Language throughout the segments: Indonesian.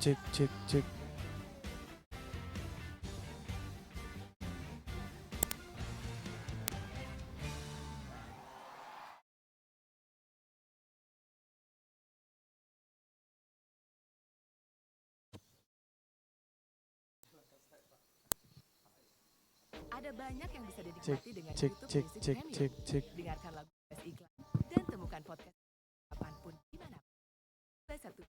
Cek cek cek. Ada banyak yang bisa Cek dinikmati dengan cek YouTube cek Music cek Premium. cek cek. Dengarkan lagu bebas iklan dan temukan podcast kapanpun dimanapun. Satu.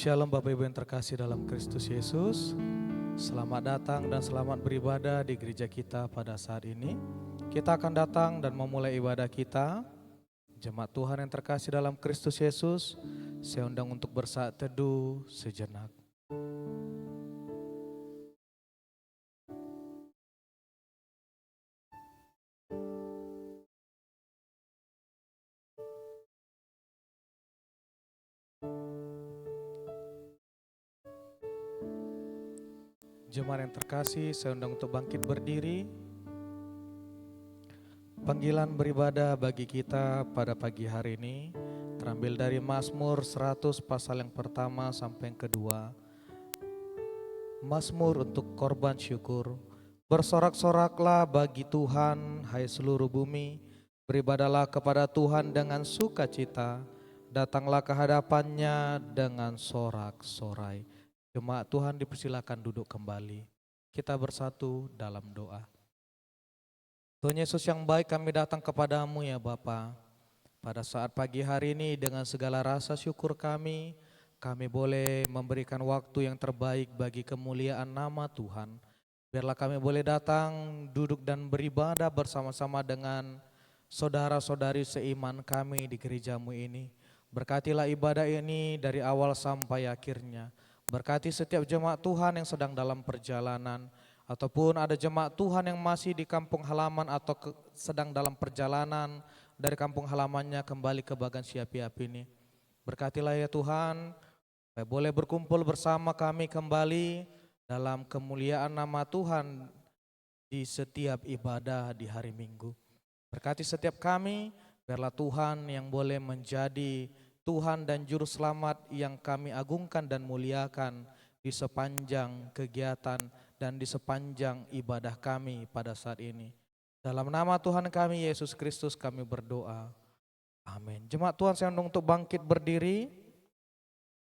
Shalom Bapak Ibu yang terkasih dalam Kristus Yesus. Selamat datang dan selamat beribadah di gereja kita pada saat ini. Kita akan datang dan memulai ibadah kita. Jemaat Tuhan yang terkasih dalam Kristus Yesus, saya undang untuk bersaat teduh sejenak. Jemaat yang terkasih, saya undang untuk bangkit berdiri. Panggilan beribadah bagi kita pada pagi hari ini terambil dari Mazmur 100 pasal yang pertama sampai yang kedua. Mazmur untuk korban syukur. Bersorak-soraklah bagi Tuhan, hai seluruh bumi. Beribadalah kepada Tuhan dengan sukacita. Datanglah ke hadapannya dengan sorak-sorai. Jemaat Tuhan dipersilakan duduk kembali. Kita bersatu dalam doa. Tuhan Yesus yang baik, kami datang kepadamu ya Bapa. Pada saat pagi hari ini dengan segala rasa syukur kami boleh memberikan waktu yang terbaik bagi kemuliaan nama Tuhan. Biarlah kami boleh datang, duduk dan beribadah bersama-sama dengan saudara-saudari seiman kami di gerejamu ini. Berkatilah ibadah ini dari awal sampai akhirnya. Berkati setiap jemaat Tuhan yang sedang dalam perjalanan, ataupun ada jemaat Tuhan yang masih di kampung halaman atau sedang dalam perjalanan dari kampung halamannya kembali ke Bagan Siapiap ini. Berkatilah ya Tuhan, supaya boleh berkumpul bersama kami kembali dalam kemuliaan nama Tuhan di setiap ibadah di hari Minggu. Berkati setiap kami, biarlah Tuhan yang boleh menjadi Tuhan dan Juru Selamat yang kami agungkan dan muliakan di sepanjang kegiatan dan di sepanjang ibadah kami pada saat ini. Dalam nama Tuhan kami Yesus Kristus kami berdoa. Amin. Jemaat Tuhan, saya undang untuk bangkit berdiri.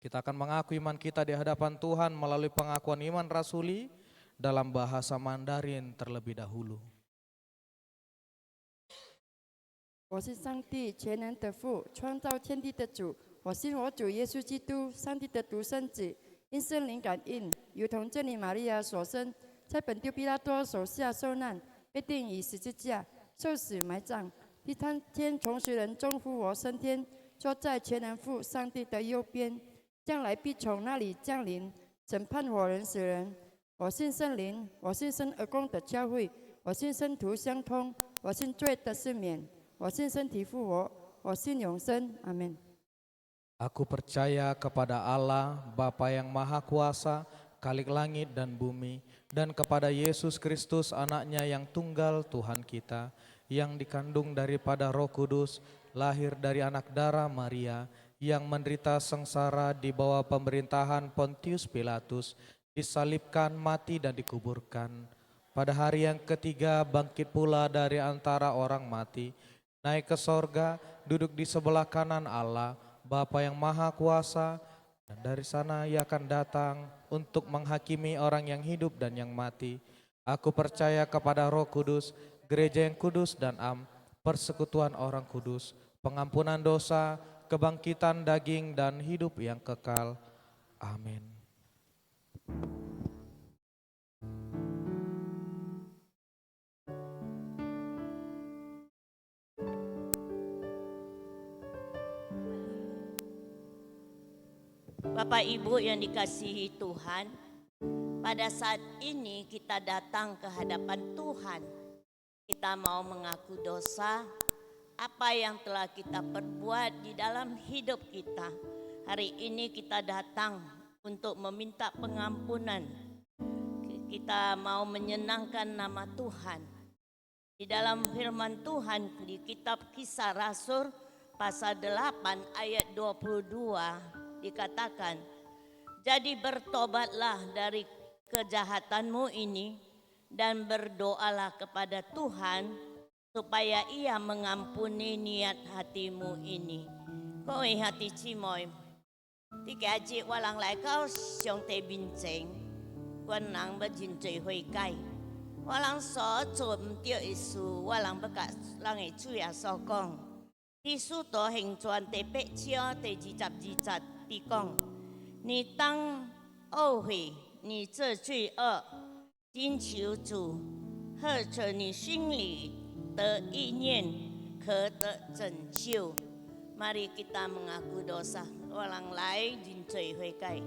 Kita akan mengaku iman kita di hadapan Tuhan melalui pengakuan iman rasuli dalam bahasa Mandarin terlebih dahulu. 我是上帝全能的父，创造天地的主。我信我主耶稣基督，上帝的独生子，因圣灵感应，如同真理玛利亚所生，在本丢比拉多手下受难，被钉于十字架，受死埋葬。第三天从死人中复活升天，坐在全能父上帝的右边，将来必从那里降临，审判活人死人。我信圣灵，我信生而共的教会，我信圣徒相通，我信罪的赦免。 我信身体复活，我信永生，阿门。 Aku percaya kepada Allah, Bapa yang Maha Kuasa, Khalik langit dan bumi, dan kepada Yesus Kristus anaknya yang tunggal Tuhan kita, yang dikandung daripada Roh Kudus, lahir dari anak darah Maria, yang menderita sengsara di bawah pemerintahan Pontius Pilatus, disalibkan, mati dan dikuburkan. Pada hari yang ketiga bangkit pula dari antara orang mati, naik ke sorga, duduk di sebelah kanan Allah, Bapa yang Maha Kuasa, dan dari sana Ia akan datang untuk menghakimi orang yang hidup dan yang mati. Aku percaya kepada Roh Kudus, gereja yang kudus dan persekutuan orang kudus, pengampunan dosa, kebangkitan daging dan hidup yang kekal. Amin. Bapak Ibu yang dikasihi Tuhan, pada saat ini kita datang ke hadapan Tuhan. Kita mau mengaku dosa, apa yang telah kita perbuat di dalam hidup kita. Hari ini kita datang untuk meminta pengampunan. Kita mau menyenangkan nama Tuhan. Di dalam firman Tuhan di kitab Kisah Rasul pasal 8 ayat 22 dikatakan, jadi bertobatlah dari kejahatanmu ini dan berdoalah kepada Tuhan supaya Ia mengampuni niat hatimu ini. Kowe hati cimoy, tiga ji walang lai kau siang te binceng, kuan nang bajin cuy hui kai, walang so cum tio isu walang bekas langai cuy asokong. Isu to heng cuan te pe cio te jicap jicat tikong. 你当懊悔你这罪恶，今求主呵着你心里的意念，可得拯救。Mari kita mengaku dosa, orang lain jinjai hui kai.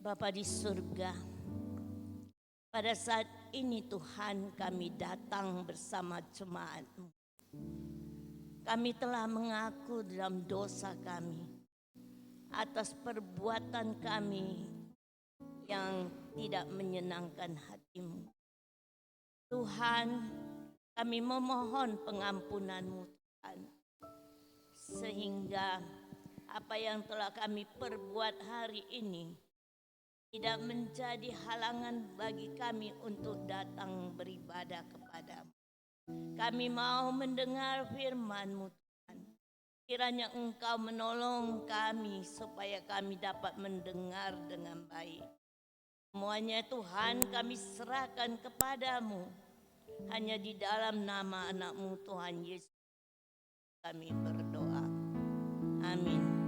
Bapa di surga, pada saat ini Tuhan kami datang bersama jemaat-Mu. Kami telah mengaku dalam dosa kami, atas perbuatan kami yang tidak menyenangkan hati-Mu. Tuhan, kami memohon pengampunan-Mu Tuhan, sehingga apa yang telah kami perbuat hari ini tidak menjadi halangan bagi kami untuk datang beribadah kepadamu. Kami mau mendengar firman-Mu Tuhan. Kiranya Engkau menolong kami supaya kami dapat mendengar dengan baik. Semuanya Tuhan kami serahkan kepadamu. Hanya di dalam nama anak-Mu Tuhan Yesus kami berdoa. Amin.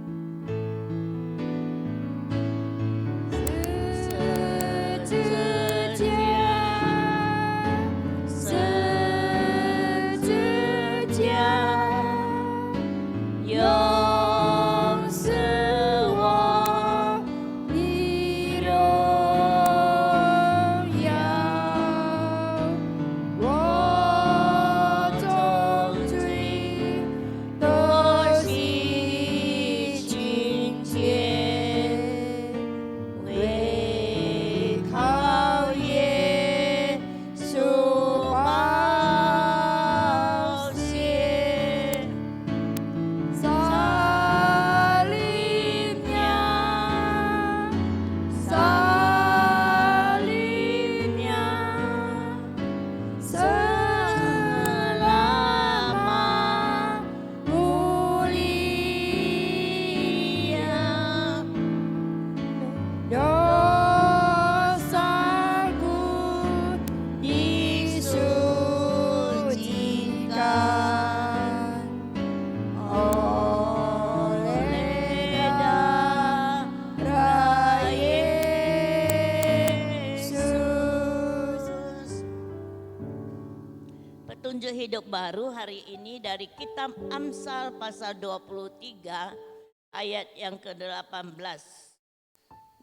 Petunjuk hidup baru hari ini dari kitab Amsal pasal 23 ayat yang ke-18.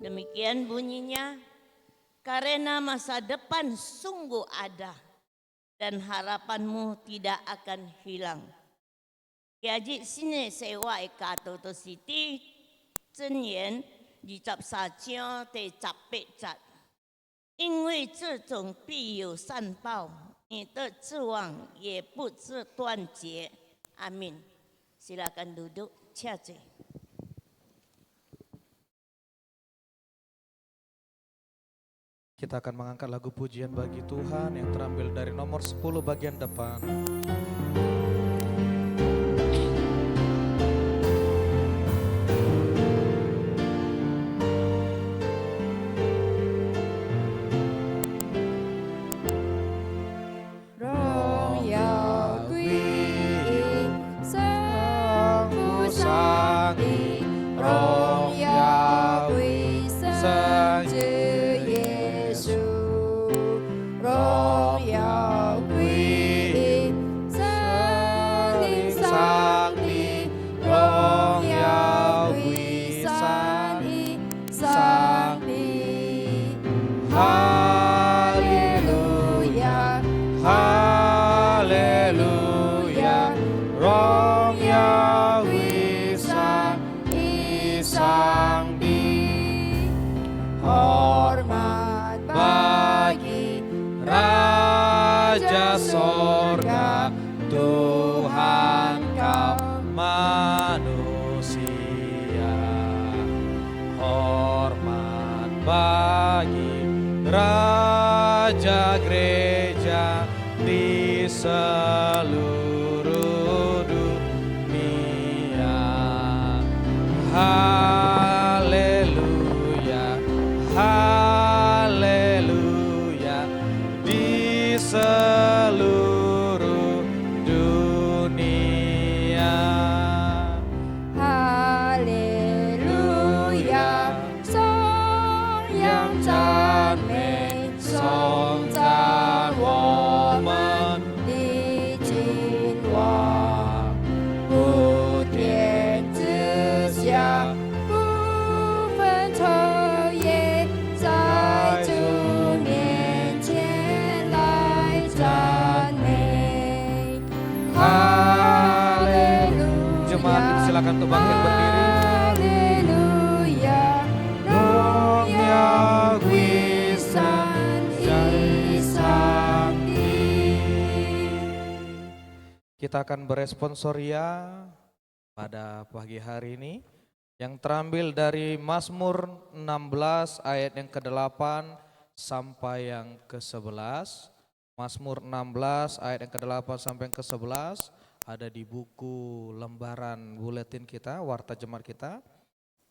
Demikian bunyinya, karena masa depan sungguh ada dan harapanmu tidak akan hilang. Kiaji sini sewa ekato to siti zenyan di cap sajian te capek cat. 因为这种必有善报，你的指望也不致断绝。Amin. Silakan duduk, Ciace. Kita akan mengangkat lagu pujian bagi Tuhan yang terambil dari nomor 10 bagian depan. Raja sorga, Tuhan kau manusia. Hormat bagi Raja Gereja di seluruh dunia. Haleluya, haleluya, di seluruh dunia. Haleluya，颂扬赞美，颂赞我们的君王，普天之下，不分昼夜，在主面前来赞美。Jemaat silakan untuk bangkit berdiri. Haleluya,荣耀归神以上帝。 Kita akan beresponsoria pada pagi hari ini yang terambil dari Mazmur 16 ayat yang ke-8 sampai yang ke-11. Mazmur 16 ayat yang ke-8 sampai yang ke-11 ada di buku lembaran buletin kita, warta jemaat kita.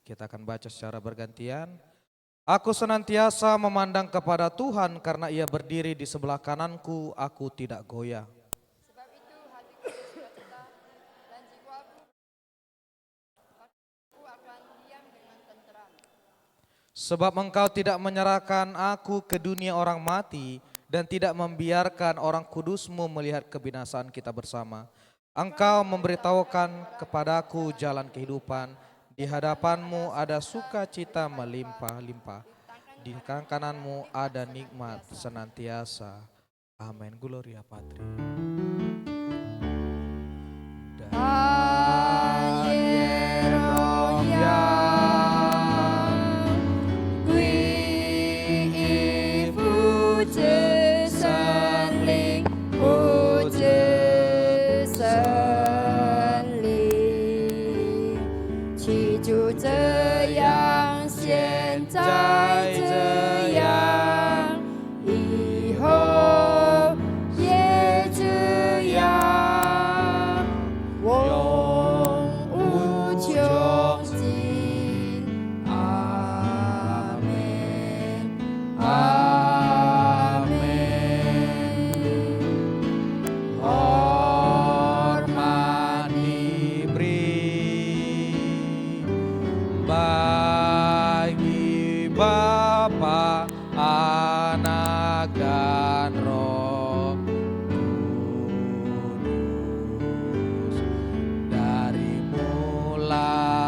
Kita akan baca secara bergantian. Aku senantiasa memandang kepada Tuhan karena Ia berdiri di sebelah kananku, aku tidak goyah. Sebab itu hatiku bersukacita dan jiwaku aku akan diam dengan tenteram. Sebab Engkau tidak menyerahkan aku ke dunia orang mati dan tidak membiarkan orang kudus-Mu melihat kebinasaan kita bersama. Engkau memberitahukan kepadaku jalan kehidupan, di hadapan-Mu ada sukacita melimpah-limpah, di kanan-Mu ada nikmat senantiasa. Amin. Gloria Patri.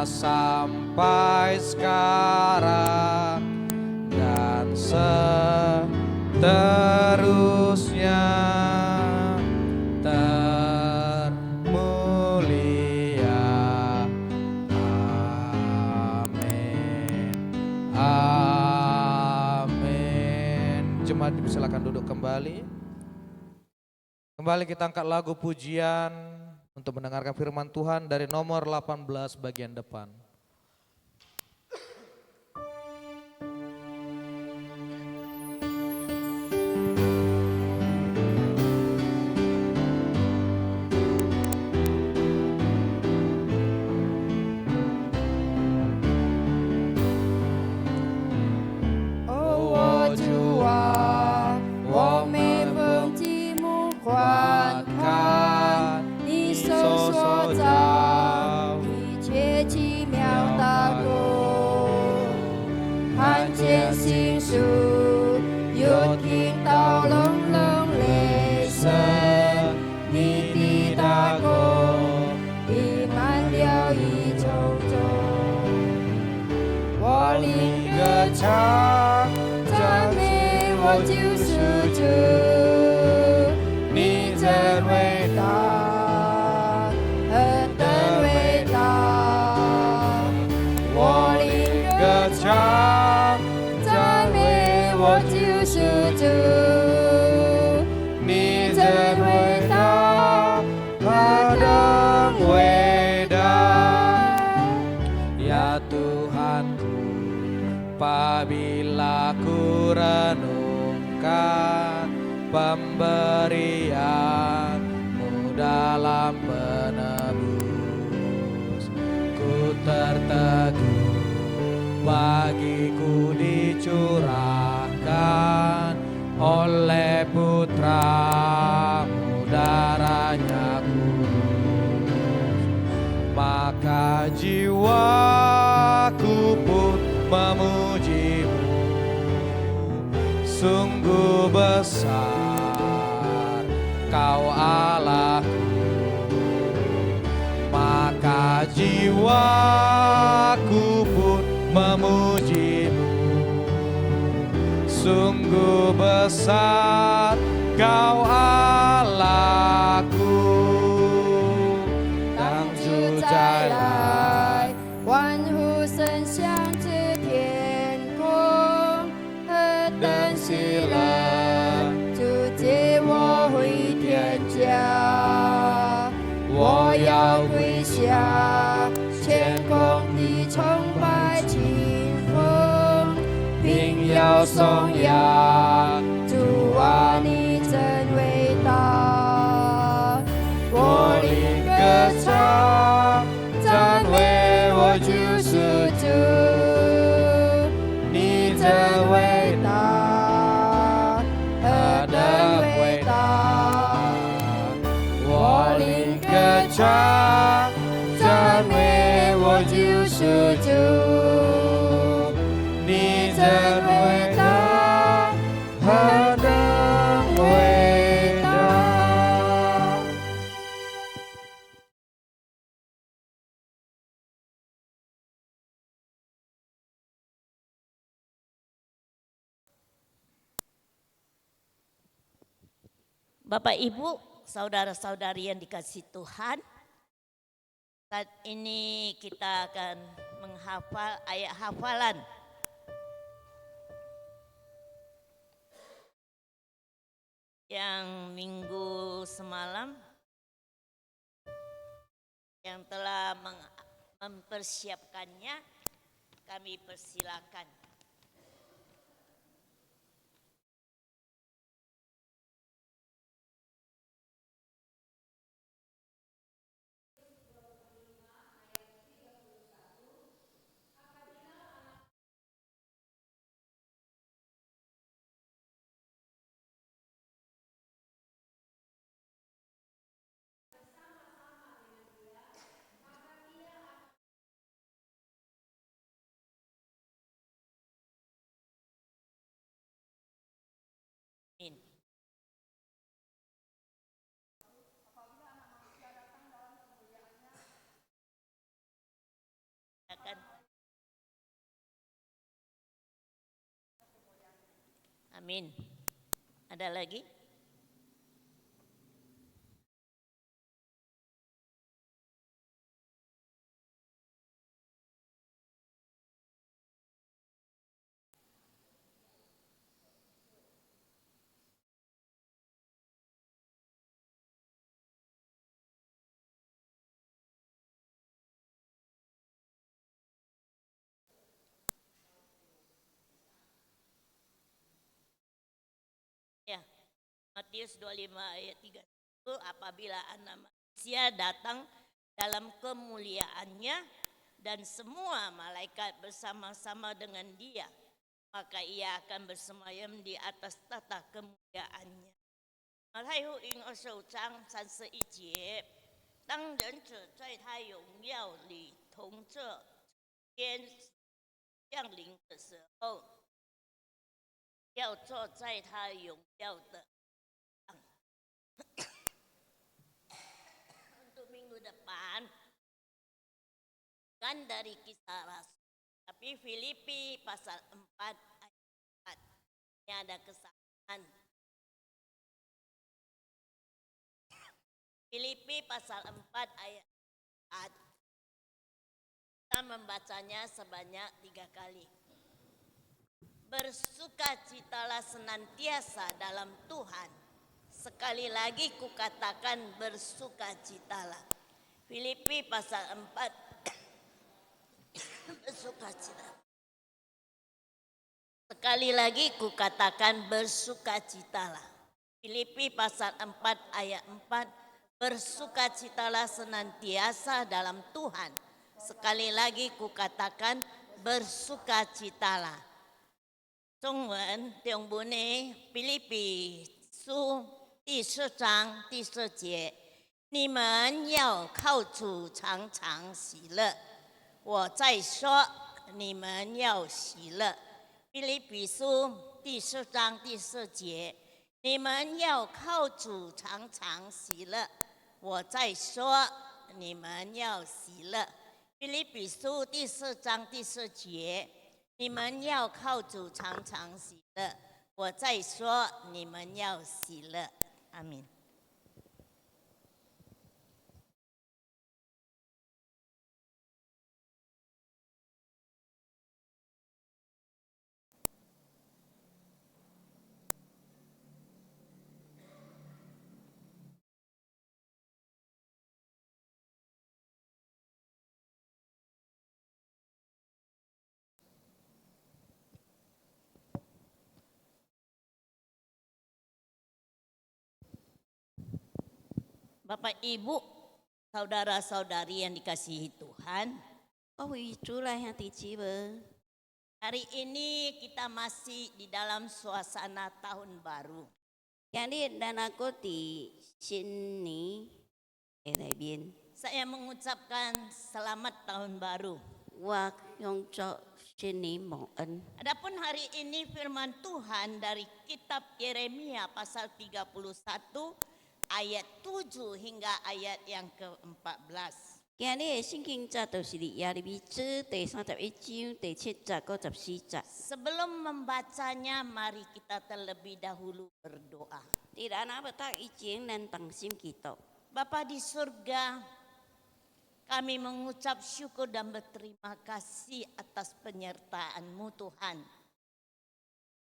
Sampai sekarang dan seterusnya termulia. Amin. Amin. Jemaat silakan duduk kembali. Kembali kita angkat lagu pujian untuk mendengarkan firman Tuhan dari nomor 18 bagian depan. apabila ku renungkan pemberianmu dalam penebus, ku terteguh bagiku dicurahkan oleh putramu darahnya kudus. Maka jiwaku pun memujimu, sungguh besar kau Allahku. Maka jiwaku pun memujimu, sungguh besar kau Allahku. 当主再来，万户声响至天空，何等喜乐！主接我回天家，我要归下，天空的崇拜清风，并要颂扬主啊，你真伟大！我灵歌唱，赞美我救赎主，你真伟大，何等伟大！我灵歌唱，赞美我救赎主，你真伟大，何等伟大！ Bapak Ibu, saudara-saudari yang dikasihi Tuhan, saat ini kita akan menghafal ayat hafalan yang minggu semalam yang telah mempersiapkannya, kami persilakan. Amin. Amin. Ada lagi? Ya, Matius 25 ayat 3 itu apabila anak manusia datang dalam kemuliaannya dan semua malaikat bersama-sama dengan dia, maka ia akan bersemayam di atas tata kemuliaannya. 马太福音25章31节，当人子在他荣耀里同着天降临的时候，要坐在他荣耀的上。Untuk minggu depan kan dari Kisah Rasul, tapi Filipi pasal 4 ayat 4. Ini ada kesamaan. Filipi pasal 4 ayat 4. Kita membacanya sebanyak 3 kali. Bersukacitalah senantiasa dalam Tuhan. Sekali lagi kukatakan bersukacitalah. Filipi pasal 4 bersukacitalah. Sekali lagi kukatakan bersukacitalah. Filipi pasal 4 ayat 4, bersukacitalah senantiasa dalam Tuhan. Sekali lagi kukatakan bersukacitalah. 中文中文的腓立比书第4章第4节，你们要靠主常常喜乐。我再说，你们要喜乐。腓立比书第4章第4节，你们要靠主常常喜乐。我再说，你们要喜乐。腓立比书第4章第4节。你们要靠主常常喜乐。我再说，你们要喜乐。阿门。Bapak Ibu, saudara-saudari yang dikasihi Tuhan, 各位主内兄弟姊妹， hari ini kita masih di dalam suasana tahun baru. 今日咱阿个伫新年的内面， Saya mengucapkan selamat tahun baru. 我向祝新年蒙恩。 Adapun hari ini firman Tuhan dari kitab Yeremia pasal 31 ayat 7 hingga ayat yang ke-14. 今日的圣经节就是伫耶利米书第31章第7节到14节。 Sebelum membacanya, mari kita terlebih dahulu berdoa. 伫咱阿要读以前，咱同心祈祷。 Bapa di surga, kami mengucap syukur dan berterima kasih atas penyertaan-Mu Tuhan.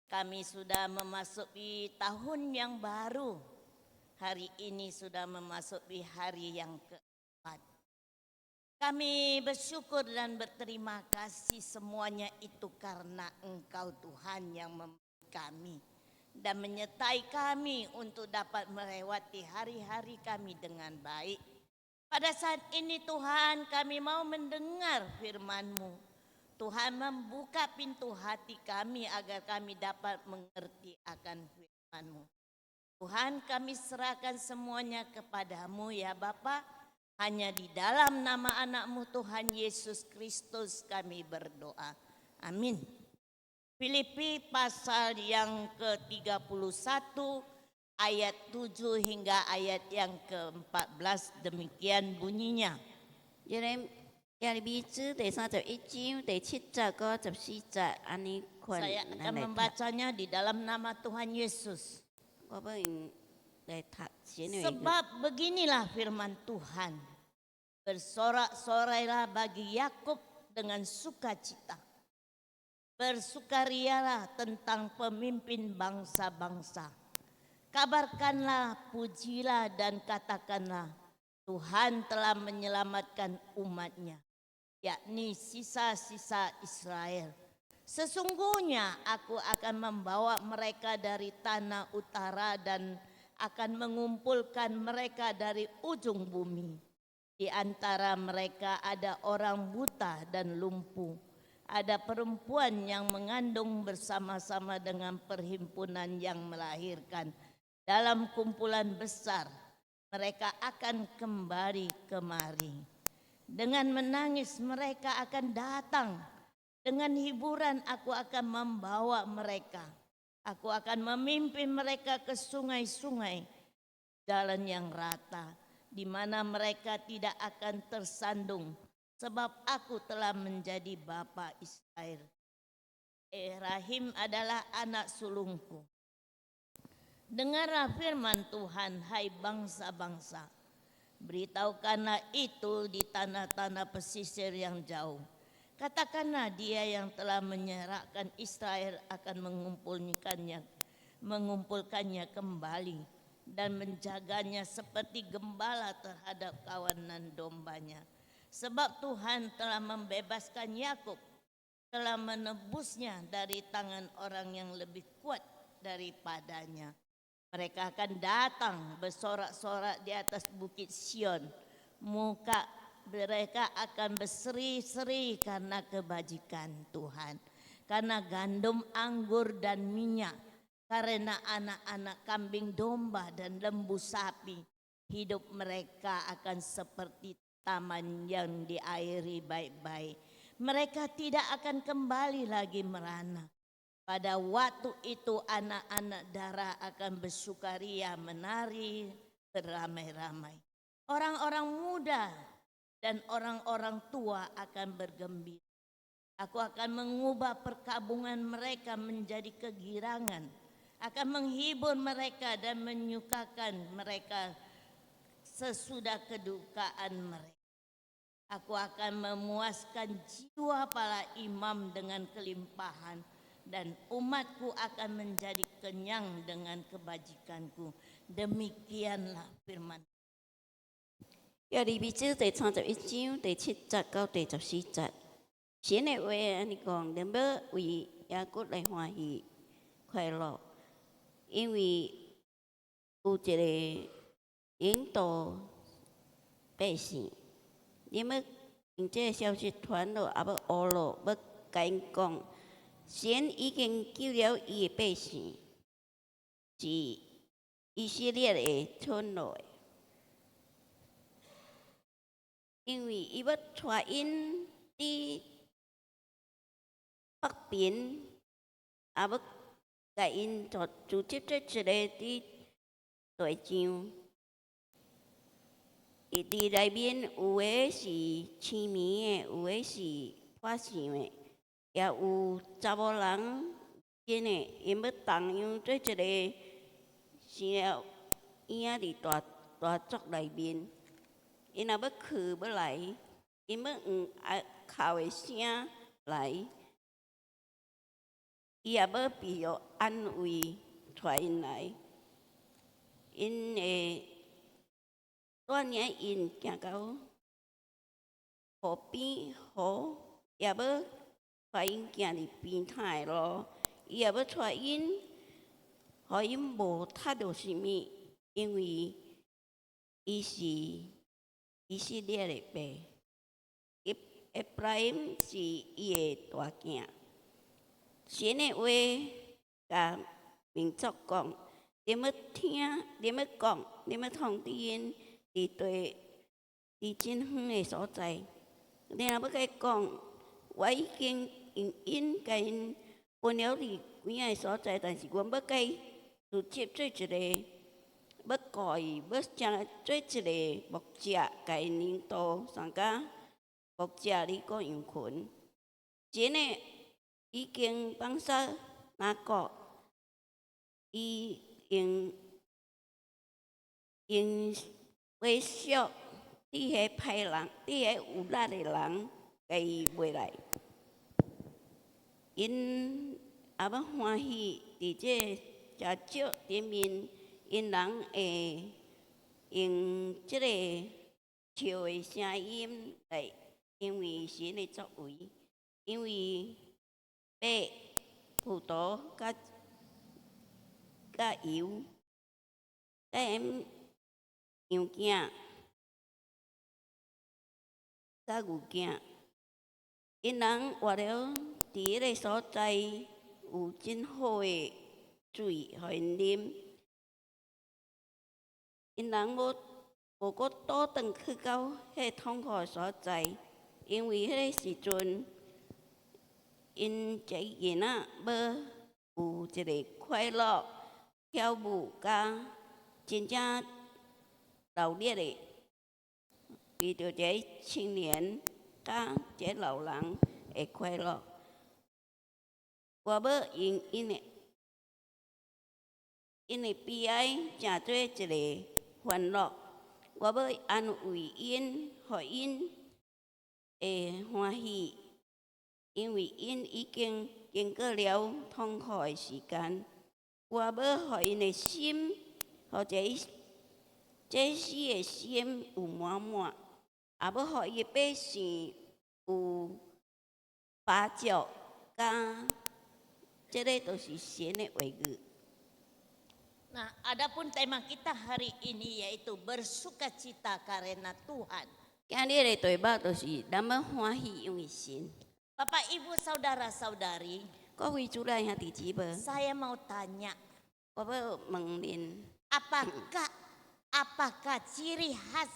Kami sudah memasuki tahun yang baru. Hari ini sudah memasuki hari yang keempat. Kami bersyukur dan berterima kasih semuanya itu karena Engkau Tuhan yang memberi kami dan menyertai kami untuk dapat melewati hari-hari kami dengan baik. Pada saat ini Tuhan, kami mau mendengar firman-Mu. Tuhan membuka pintu hati kami agar kami dapat mengerti akan firman-Mu. Tuhan, kami serahkan semuanya kepadamu ya Bapa. Hanya di dalam nama anak-Mu Tuhan Yesus Kristus kami berdoa. Amin. Filipi pasal yang ke-31 ayat 7 hingga ayat yang ke-14 demikian bunyinya. 耶利米书第31章第7节到14节，安尼款 Saya 咱 akan 来读。 membacanya di dalam nama Tuhan Yesus. 我要用来读神的话语。 Sebab beginilah firman Tuhan. Bersorak-sorailah bagi Yakub dengan sukacita. Bersukarialah tentang pemimpin bangsa-bangsa. Kabarkanlah, pujilah dan katakanlah, Tuhan telah menyelamatkan umatnya, yakni sisa-sisa Israel. Sesungguhnya aku akan membawa mereka dari tanah utara dan akan mengumpulkan mereka dari ujung bumi. Di antara mereka ada orang buta dan lumpuh. Ada perempuan yang mengandung bersama-sama dengan perhimpunan yang melahirkan. Dalam kumpulan besar, mereka akan kembali kemari. Dengan menangis mereka akan datang. Dengan hiburan aku akan membawa mereka. Aku akan memimpin mereka ke sungai-sungai, jalan yang rata, di mana mereka tidak akan tersandung, sebab aku telah menjadi bapa Israel. Rahim adalah anak sulungku. Dengarlah firman Tuhan, hai bangsa-bangsa. Beritahukanlah itu di tanah-tanah pesisir yang jauh. Katakanlah dia yang telah menyerahkan Israel akan mengumpulkannya kembali dan menjaganya seperti gembala terhadap kawanan dombanya. Sebab Tuhan telah membebaskan Yakub, telah menebusnya dari tangan orang yang lebih kuat daripadanya. Mereka akan datang bersorak-sorak di atas bukit Sion. Muka mereka akan berseri-seri karena kebajikan Tuhan. Karena gandum, anggur dan minyak. Karena anak-anak kambing domba dan lembu sapi. Hidup mereka akan seperti taman yang diairi baik-baik. Mereka tidak akan kembali lagi merana. Pada waktu itu anak-anak darah akan bersukaria menari beramai-ramai. Orang-orang muda dan orang-orang tua akan bergembira. Aku akan mengubah perkabungan mereka menjadi kegirangan. Akan menghibur mereka dan menyukakan mereka sesudah kedukaan mereka. Aku akan memuaskan jiwa para imam dengan kelimpahan, dan umatku akan menjadi kenyang dengan kebajikanku. Demikianlah firman. 约利米书第31章第7节到第14节，神的话安尼讲，恁要为雅各来欢喜快乐，因为有一个引导百姓。恁要用这个消息传落，也要学落，要甲因讲，神已经救了伊的百姓，是以色列的村落的。因为伊要带因伫北边，也要甲因组织做一个伫大场。伊伫内面有诶是青面诶，有诶是破相诶，也有查某人真诶，因要同样做一个生了婴仔伫大族内面。因若要去要来，因要用哭的声来，伊也要必要安慰带因来，因会带领因行到河边河，也要带因行入边滩的路，伊也要带因，互因无踢到啥物，因为伊是以色列的爸，埃弗拉因是伊的大囝。神的话甲民族讲，你要听，你要讲，你要通知因伫真远的所在。你若要甲伊讲，我已经用因甲因分了伫几啊个所在，但是阮要甲伊组织做一个。要顾伊，要将做一个牧者，甲因领导，上甲牧者李国杨群。真诶已经放下哪个，伊用威胁伫迄歹人，伫迄有力诶人，甲伊袂来。因也要欢喜伫这食少顶面。因人会用即个笑的声音来，因为神的作为，因为买葡萄甲油，甲因羊囝甲牛囝，因人活了伫迄个所在有真好的水，互因啉。因人无搁倒转去到迄痛苦的所在，因为迄个时阵，因一个囡仔要有一个快乐跳舞，甲真正热烈的，为着一个青年甲一个老人的快乐。我要用因的悲哀，成做一个欢乐，我要安慰因，互因会欢喜，因为因已经经过了痛苦的时间。我要互因的心，互这死的心有满满，也要互伊的百姓有巴足甲，这个都是神的话语。 Nah, adapun tema kita hari ini yaitu bersukacita karena Tuhan. 今日的题目就是咱们欢喜，因为神。 Bapak, Ibu, Saudara-saudari, 各位主内兄弟姊妹， saya mau tanya, 我要问恁， apakah ciri khas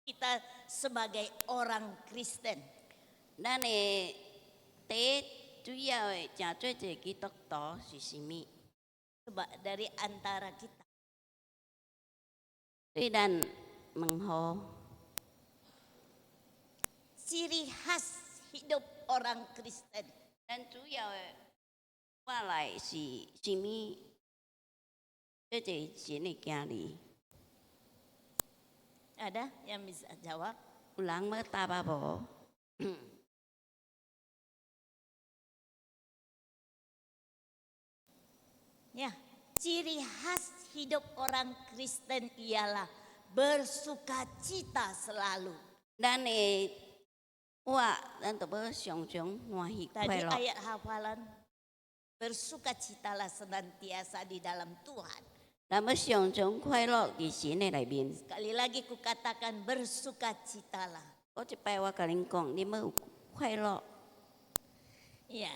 kita sebagai orang Kristen? 咱的第一主要的真做一基督徒是啥物？ Coba dari antara kita. 对咱问好， Ciri khas hidup orang Kristen. 咱主要的话来是啥物？做一神的经历， Ada yang bisa jawab? 有人要答我无？ Ya, ciri khas hidup orang Kristen ialah bersukacita selalu. 咱的话，咱就要常常欢喜快 Tadi 乐。 ayat hafalan, bersukacitalah senantiasa di dalam Tuhan. 咱要常常快乐伫神的内面。 Sekali lagi kukatakan bersukacitalah. 我一摆我甲恁讲，你要有快乐。 Iya,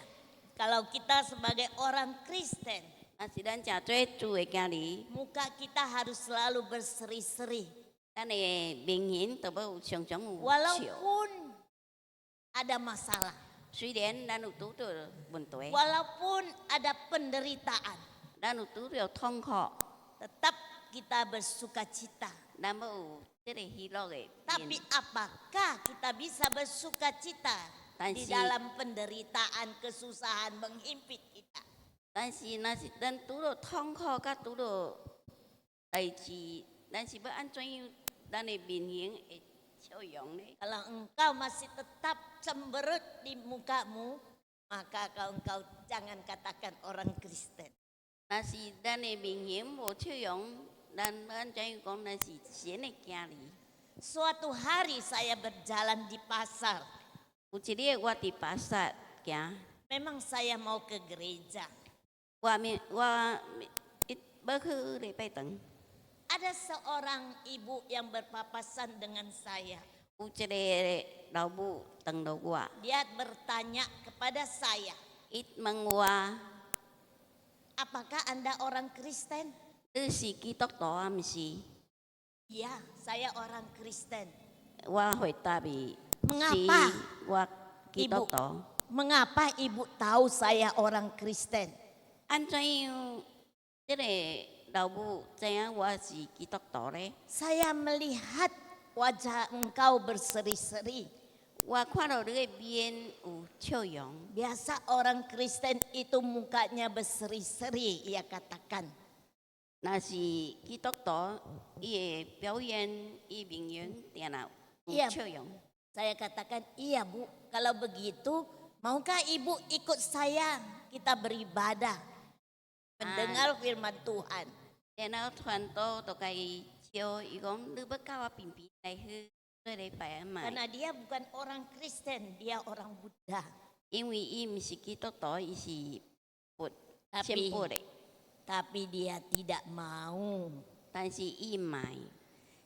kalau kita sebagai orang Kristen, 若是咱真做主的经历， muka kita harus selalu berseri-seri. 咱的面型就要有常常有笑。 Walaupun ada masalah, 虽然咱有拄到问题， walaupun ada penderitaan, 咱有拄到痛苦， tetap kita bersukacita. 咱要有这个喜乐的 Tapi 面。 apakah kita bisa bersukacita di Tansi. dalam penderitaan, kesusahan menghimpit kita? 但是若是咱拄到痛苦，甲拄到代志，咱是要安怎样？咱的面型会笑容呢？ Kalau engkau masih tetap cemberut di mukamu, maka engkau jangan katakan orang Kristen. 若是咱的面型无笑容，咱要安怎样讲？咱是神的经历。 Suatu hari saya berjalan di pasar. 有一日我伫巴萨行， Memang saya mau ke gereja. 我要去礼拜堂， Ada seorang ibu yang berpapasan dengan saya. 有一个老母等到我， Dia bertanya kepada saya, 伊问我： apakah Anda orang Kristen? 你是基督徒啊？毋是？ Ya, saya orang Kristen. 我回答伊： Mengapa？ 是我基督徒。 Mengapa ibu tahu saya orang Kristen? 安怎样？这个老母知影我是基督徒呢？ Saya melihat wajah engkau berseri-seri. 我看到你的面有笑容。 Biasa orang Kristen itu mukanya berseri-seri, ia katakan. 若是基督徒，伊的表演，伊面容定然有 Iya. 笑容。 Saya katakan, iya Bu, kalau begitu maukah Ibu ikut saya kita beribadah, mendengar firman Tuhan. 然后传道就甲伊笑，伊讲你要甲我平平来去做礼拜啊嘛？ Karena dia bukan orang Kristen, dia orang Buddha. 因为伊毋是基督徒，伊是佛 Tapi, 信佛的， tapi dia tidak mau. 但是伊唔爱。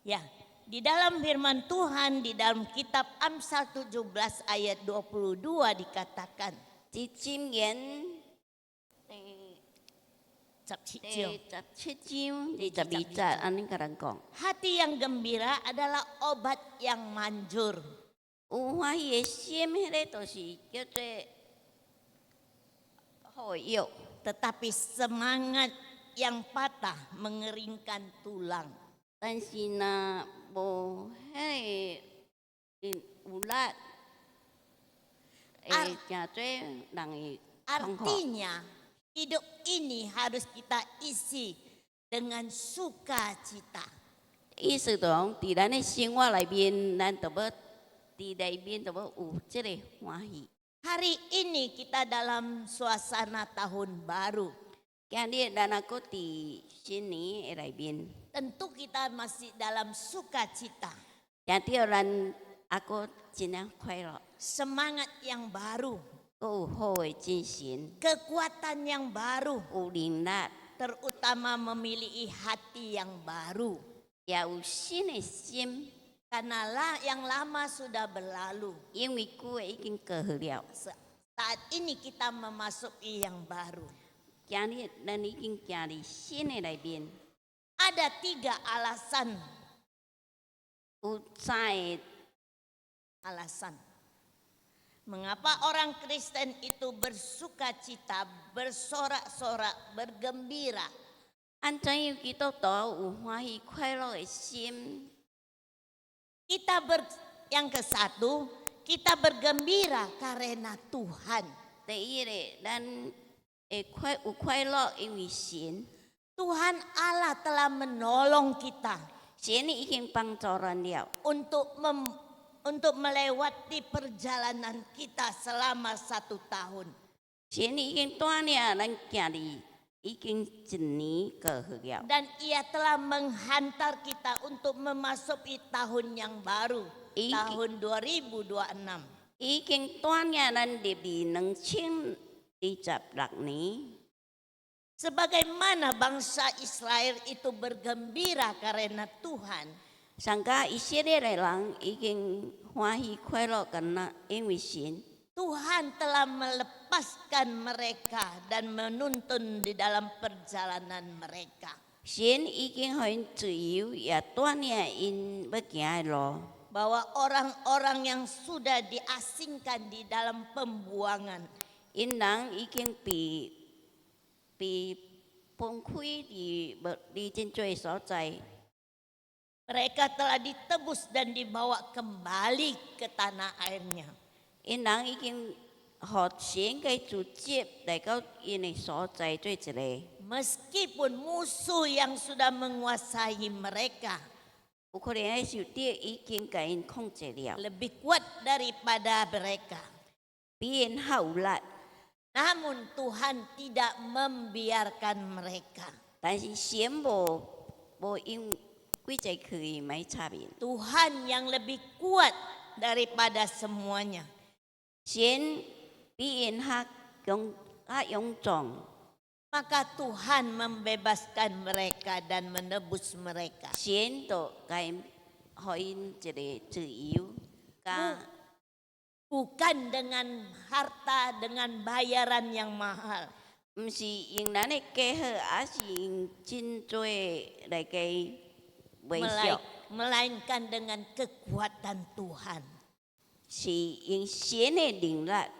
Ya, di dalam firman Tuhan, di dalam kitab Amsal 17 ayat 22 dikatakan, 即箴言第17章22節，安尼甲咱講， hati yang gembira adalah obat yang manjur. 有歡喜的心，迄個就是叫做好的藥。 Tetapi semangat yang patah mengeringkan tulang. 但是若無迄個有力，會真做人會痛苦。 Artinya hidup ini harus kita isi dengan sukacita. 意思就講，佇咱的生活內面，咱就要佇內面就要有即個歡喜。 Hari ini kita dalam suasana tahun baru. 今日咱若閣佇新年的內面， Tentu kita masih dalam sukacita. 定着咱還閣真正快樂。 Semangat yang baru. 有好的精神， kekuatan yang baru, 有能力， terutama memiliki hati yang baru. 也有新的心， Karena yang lama sudah berlalu. 因为旧的已经过去了， Saat ini kita memasuki yang baru. 今日咱已经行入新的内面， Ada 3 alasan. 有3个 Alasan. Mengapa orang Kristen itu bersuka cita, bersorak-sorak, bergembira? 按怎样基督徒有欢喜快乐的心？ Yang ke-1, kita bergembira karena Tuhan. 第一个，咱会有快乐，因为神， Tuhan Allah telah menolong kita 神已经帮助咱了， untuk melewati perjalanan kita selama 1 tahun. 神已经带领咱行入，已经1年过去了， Dan ia telah menghantar kita untuk memasuki tahun yang baru, tahun 2026. 已經帶領咱入2026年。 Sebagaimana bangsa Israel itu bergembira karena Tuhan, 上加以色列的人已經歡喜快樂緊啦，因為神， Tuhan telah melepaskan mereka dan menuntun di dalam perjalanan mereka. 神已經予因自由，也帶領因要行的路。 Bahwa orang-orang yang sudah diasingkan di dalam pembuangan, 因人已經被分開離真多所在， mereka telah ditebus dan dibawa kembali ke tanah airnya. 因人已經互神嘅主接來到因的所在做一個。 Meskipun musuh yang sudah menguasai mereka 有可能喺受敵已經甲因控制了， lebih kuat daripada mereka, 比因較有力。 namun Tuhan tidak membiarkan mereka. 但是神無因幾隻去買差別， Tuhan yang lebih kuat daripada semuanya. 神比因較勇壯， Maka Tuhan membebaskan mereka dan menebus mereka. 神就甲因予因一個自由，甲 Bukan dengan harta, dengan bayaran yang mahal. 毋是用咱的家好，也是用真多來個微笑， Melainkan dengan kekuatan Tuhan. 是用神的能力。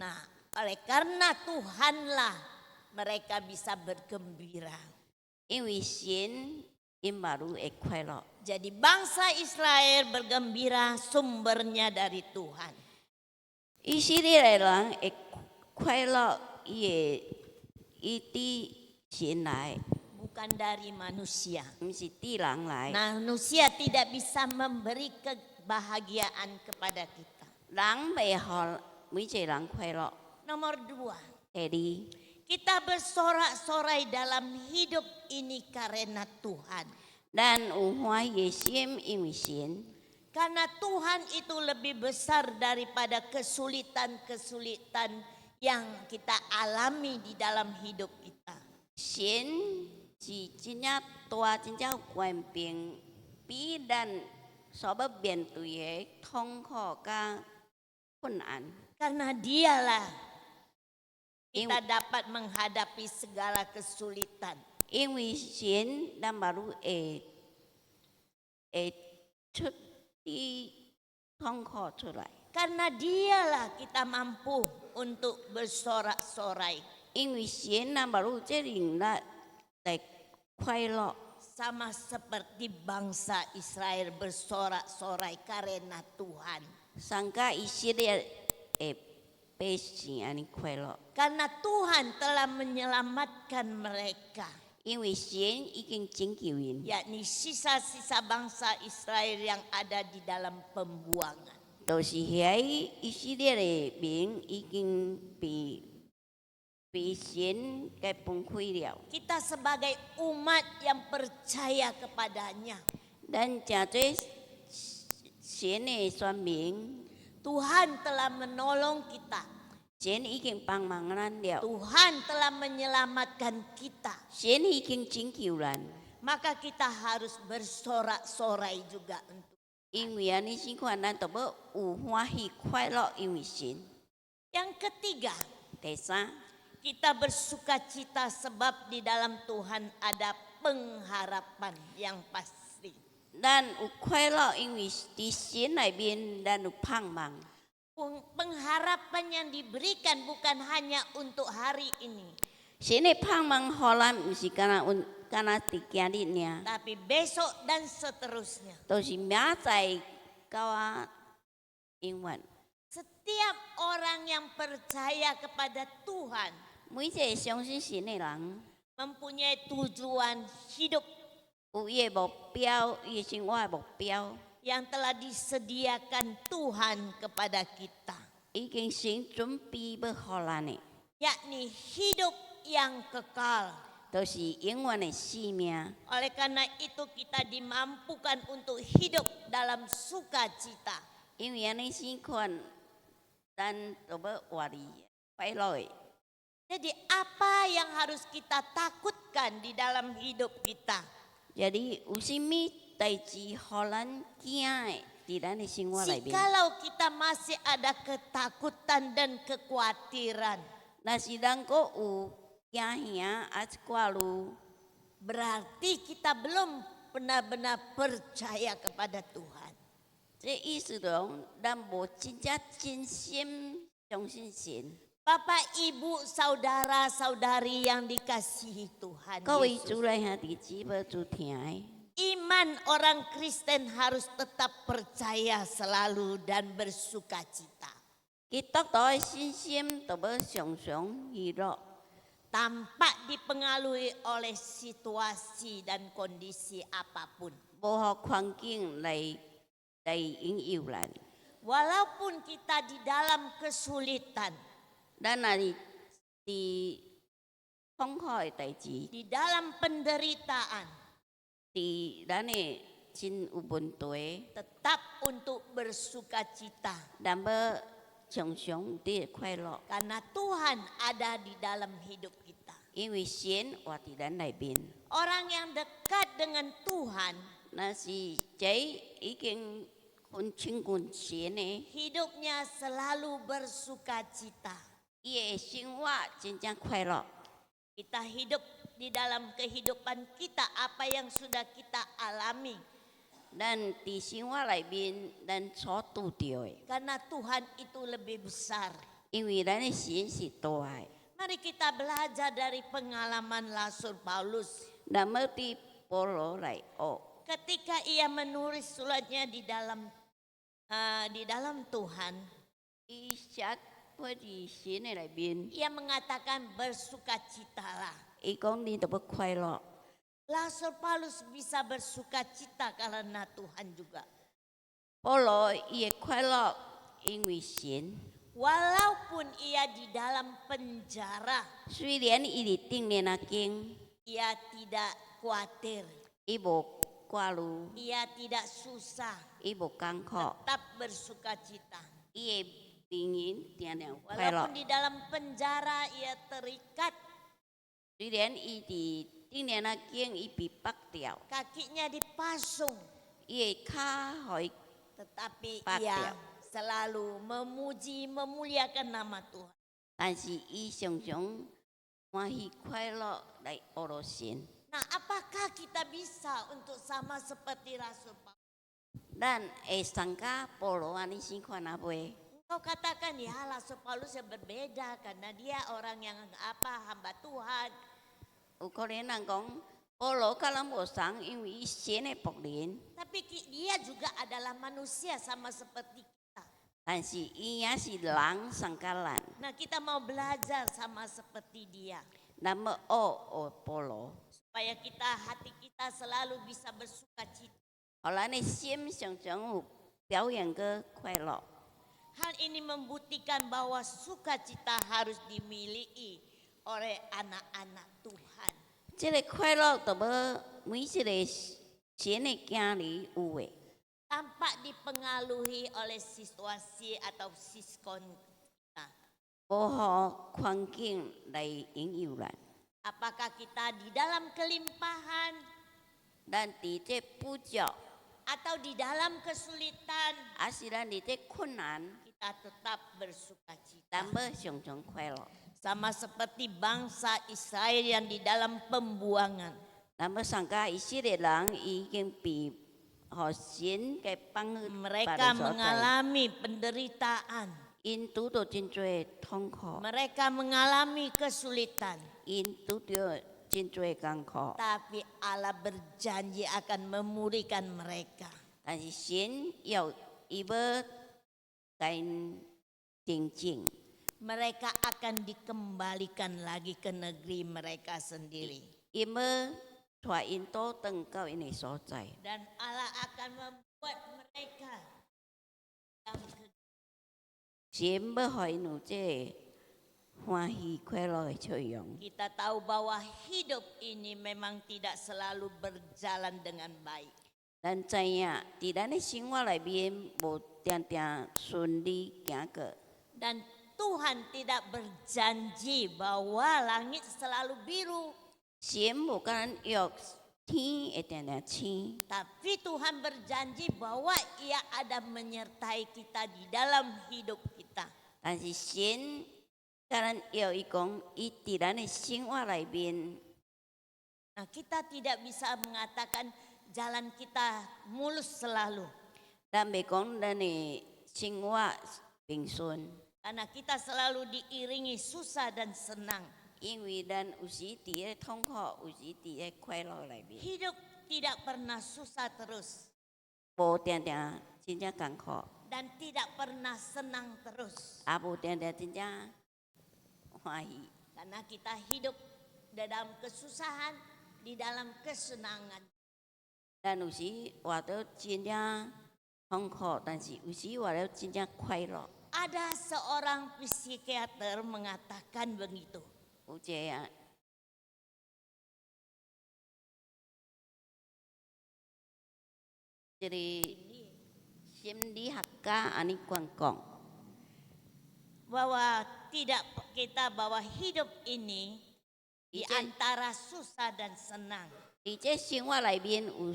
Nah, oleh karena Tuhanlah mereka bisa bergembira. 因為神因嘛如會快樂， Jadi bangsa Israel bergembira sumbernya dari Tuhan. 以色列的人會快樂，伊佇神來， Bukan dari manusia. 毋是佇人來。 Manusia tidak bisa memberi kebahagiaan kepada kita. 人袂互每一個人快樂。 Nomor 2, 第二， kita bersorak-sorai dalam hidup ini karena Tuhan. 咱有歡喜的心，因為神， Karena Tuhan itu lebih besar daripada kesulitan-kesulitan yang kita alami di dalam hidup kita. 神是真正大、真正有權柄，比咱所要面對的痛苦甲困難。 Karena dialah kita dapat menghadapi segala kesulitan. 因為神，咱嘛如會出啲痛苦出來。 Karena dialah kita mampu untuk bersorak-sorai. 因為神，咱嘛如這能力來快樂， Sama seperti bangsa Israel bersorak-sorai karena Tuhan. 上加以色列的百姓安尼快樂。 Karena Tuhan telah menyelamatkan mereka. 因為神已經拯救因， Yakni sisa-sisa bangsa Israel yang ada di dalam pembuangan. 就是遐以色列的民已經被神給崩潰了。 Kita sebagai umat yang percaya kepadanya, 咱真做神的選民， Tuhan telah menolong kita. 神已經幫忙咱了， Tuhan telah menyelamatkan kita. 神已經拯救咱， Maka kita harus bersorak-sorai juga untuk. 因為安尼先看咱就要有歡喜快樂，因為神。 Yang ketiga, 第三， kita bersuka cita sebab di dalam Tuhan ada pengharapan yang pasti. 咱有快樂，因為佇神內面咱有盼望。 Pengharapan yang diberikan bukan hanya untuk hari ini, 神的盼望，互咱毋是干那伫今日爾， tapi besok dan seterusnya. 都是明仔到啊永遠。 Setiap orang yang percaya kepada Tuhan 每一個相信神的人， mempunyai tujuan hidup 有伊的目標，伊的生活的目標， yang telah disediakan Tuhan kepada kita, 已經神準備要互咱的， yakni hidup yang kekal. 都是永遠的生命。 Oleh karena itu kita dimampukan untuk hidup dalam sukacita. 因為安尼先看，咱就要活哩快樂的。 Jadi apa yang harus kita takutkan di dalam hidup kita? Jadi 有啥物代志，互咱驚的，伫咱的生活內面。 Jikalau kita masih ada ketakutan dan kekhawatiran, 若是咱閣有驚嚇，啊一掛路， berarti kita belum benar-benar percaya kepada Tuhan. 這意思就講咱無真正真心相信神。 Bapak, Ibu, saudara-saudari yang dikasihi Tuhan 各位 Yesus. 主內兄弟姊妹主聽的， Iman orang Kristen harus tetap percaya selalu dan bersuka cita. 基督徒的信心就要常常喜樂， Tanpa dipengaruhi oleh situasi dan kondisi apapun. 無互環境來引誘咱。 Walaupun kita di dalam kesulitan, 咱若是佇痛苦的代志， di dalam penderitaan, 佇咱的真有問題， tetap untuk bersuka cita. 咱要常常有啲快樂， Karena Tuhan ada di dalam hidup kita. 因為神活伫咱內面。 Orang yang dekat dengan Tuhan, 若是這已經很親近神的， hidupnya selalu bersuka cita. 伊的生活真正快樂。 Kita hidup di dalam kehidupan kita apa yang sudah kita alami. 咱伫生活內面，咱所拄到的， Karena Tuhan itu lebih besar. 因為咱的神是大的。 Mari kita belajar dari pengalaman Rasul Paulus. 咱要佇保羅來學， Ketika ia menulis suratnya di dalam Tuhan, 伊寫過伫神的內面， ia mengatakan bersukacitalah. 伊講你都要快樂。 Rasul Paulus bisa bersuka cita karena Tuhan juga. 保羅伊的快樂，因為神。 Walaupun ia di dalam penjara, 雖然伊伫頂面啊經， ia tidak khawatir, 伊無掛慮， ia tidak susah, 伊無艱苦， tetap bersuka cita. 伊的病人定定快樂 Walaupun。di dalam penjara ia terikat, 雖然伊伫頂面啊經，伊被綁掉， kakinya dipasung, 伊的骹互伊， tetapi Pak, ia ya. selalu memuji, memuliakan nama Tuhan. 但是伊常常歡喜快樂來學羅神。 Nah, apakah kita bisa untuk sama seperti Rasul Paulus? 咱會參加保羅安尼先看啊袂？ Engkau katakan ya Rasul Paulus yang berbeda karena dia orang yang hamba Tuhan. 有可能人講保羅甲咱無相，因為伊神的僕人， Tapi dia juga adalah manusia sama seperti kita. 但是伊也是人相甲咱。 Nah, kita mau belajar sama seperti dia. 咱要學保羅， Supaya hati kita selalu bisa bersuka cita. 互咱的心常常有表現個快樂。 Hal ini membuktikan bahwa sukacita harus dimiliki oleh anak-anak Tuhan. 這個快樂就要每一個神的囝兒有的， Tanpa dipengaruhi oleh situasi atau siskon kita. 无互环境来引诱咱。 Apakah kita di dalam kelimpahan 咱伫这补足， atau di dalam kesulitan 还是咱伫这困难， kita tetap bersuka cita. 咱要常常快乐。 Sama seperti bangsa Israel yang di dalam pembuangan. 咱要参加以色列人已经被互神给放去别 Mereka 的所在， mengalami penderitaan. 因拄到真多痛苦， Mereka mengalami kesulitan. 因拄到真多艰苦。 Tapi Allah berjanji akan memulihkan mereka. 但是神伊要甲因定正， Mereka akan dikembalikan lagi ke negeri mereka sendiri. 伊要带因倒转到因的所在。 Dan Allah akan membuat mereka yang 神要互因有这欢喜快乐的笑容。 kita tahu bahwa hidup ini memang tidak selalu berjalan dengan baik. 咱知影，伫咱的生活内面，无定定顺利行过。 Dan Tuhan tidak berjanji bahwa langit selalu biru. 神无甲咱约天会定定青， Tapi Tuhan berjanji bahwa Ia ada menyertai kita di dalam hidup kita. 但是神甲咱约伊讲，伊伫咱的生活内面， Nah, kita tidak bisa mengatakan jalan kita mulus selalu. 咱袂讲咱的生活平顺， Karena kita selalu diiringi susah dan senang. 因为咱有时伫咧痛苦，有时伫咧快乐内面， Hidup tidak pernah susah terus 无定定真正艰苦， dan tidak pernah senang terus. 也无定定真正欢喜。 Karena kita hidup di dalam kesusahan, di dalam kesenangan. 咱有时活到真正痛苦，但是有时活到真正快乐。 Ada seorang psikiater mengatakan begitu. 有一个一个心理学家安尼讲， Bahwa tidak bahwa hidup ini di Ijen. antara susah dan senang. 伫这生活内面有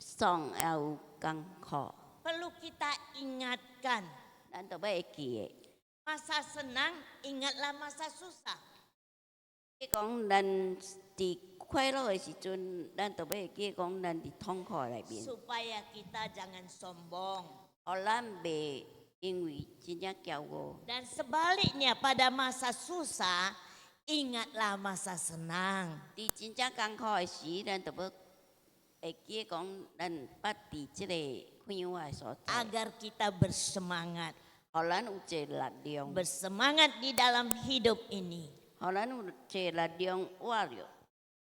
爽也有艰苦， Perlu kita ingatkan, 咱都要会记的。 masa senang ingatlah masa susah. 即讲咱伫快乐的时阵，咱都要会记讲咱伫痛苦的内面， Supaya kita jangan sombong. 互咱袂因为真正骄傲。 Dan sebaliknya pada masa susah, ingatlah masa senang. 伫真正艰苦的时，咱都要会记讲咱捌伫即个快活的所在， Agar kita bersemangat. 互咱有一个力量， Bersemangat di dalam hidup ini. 互咱有一个力量活着，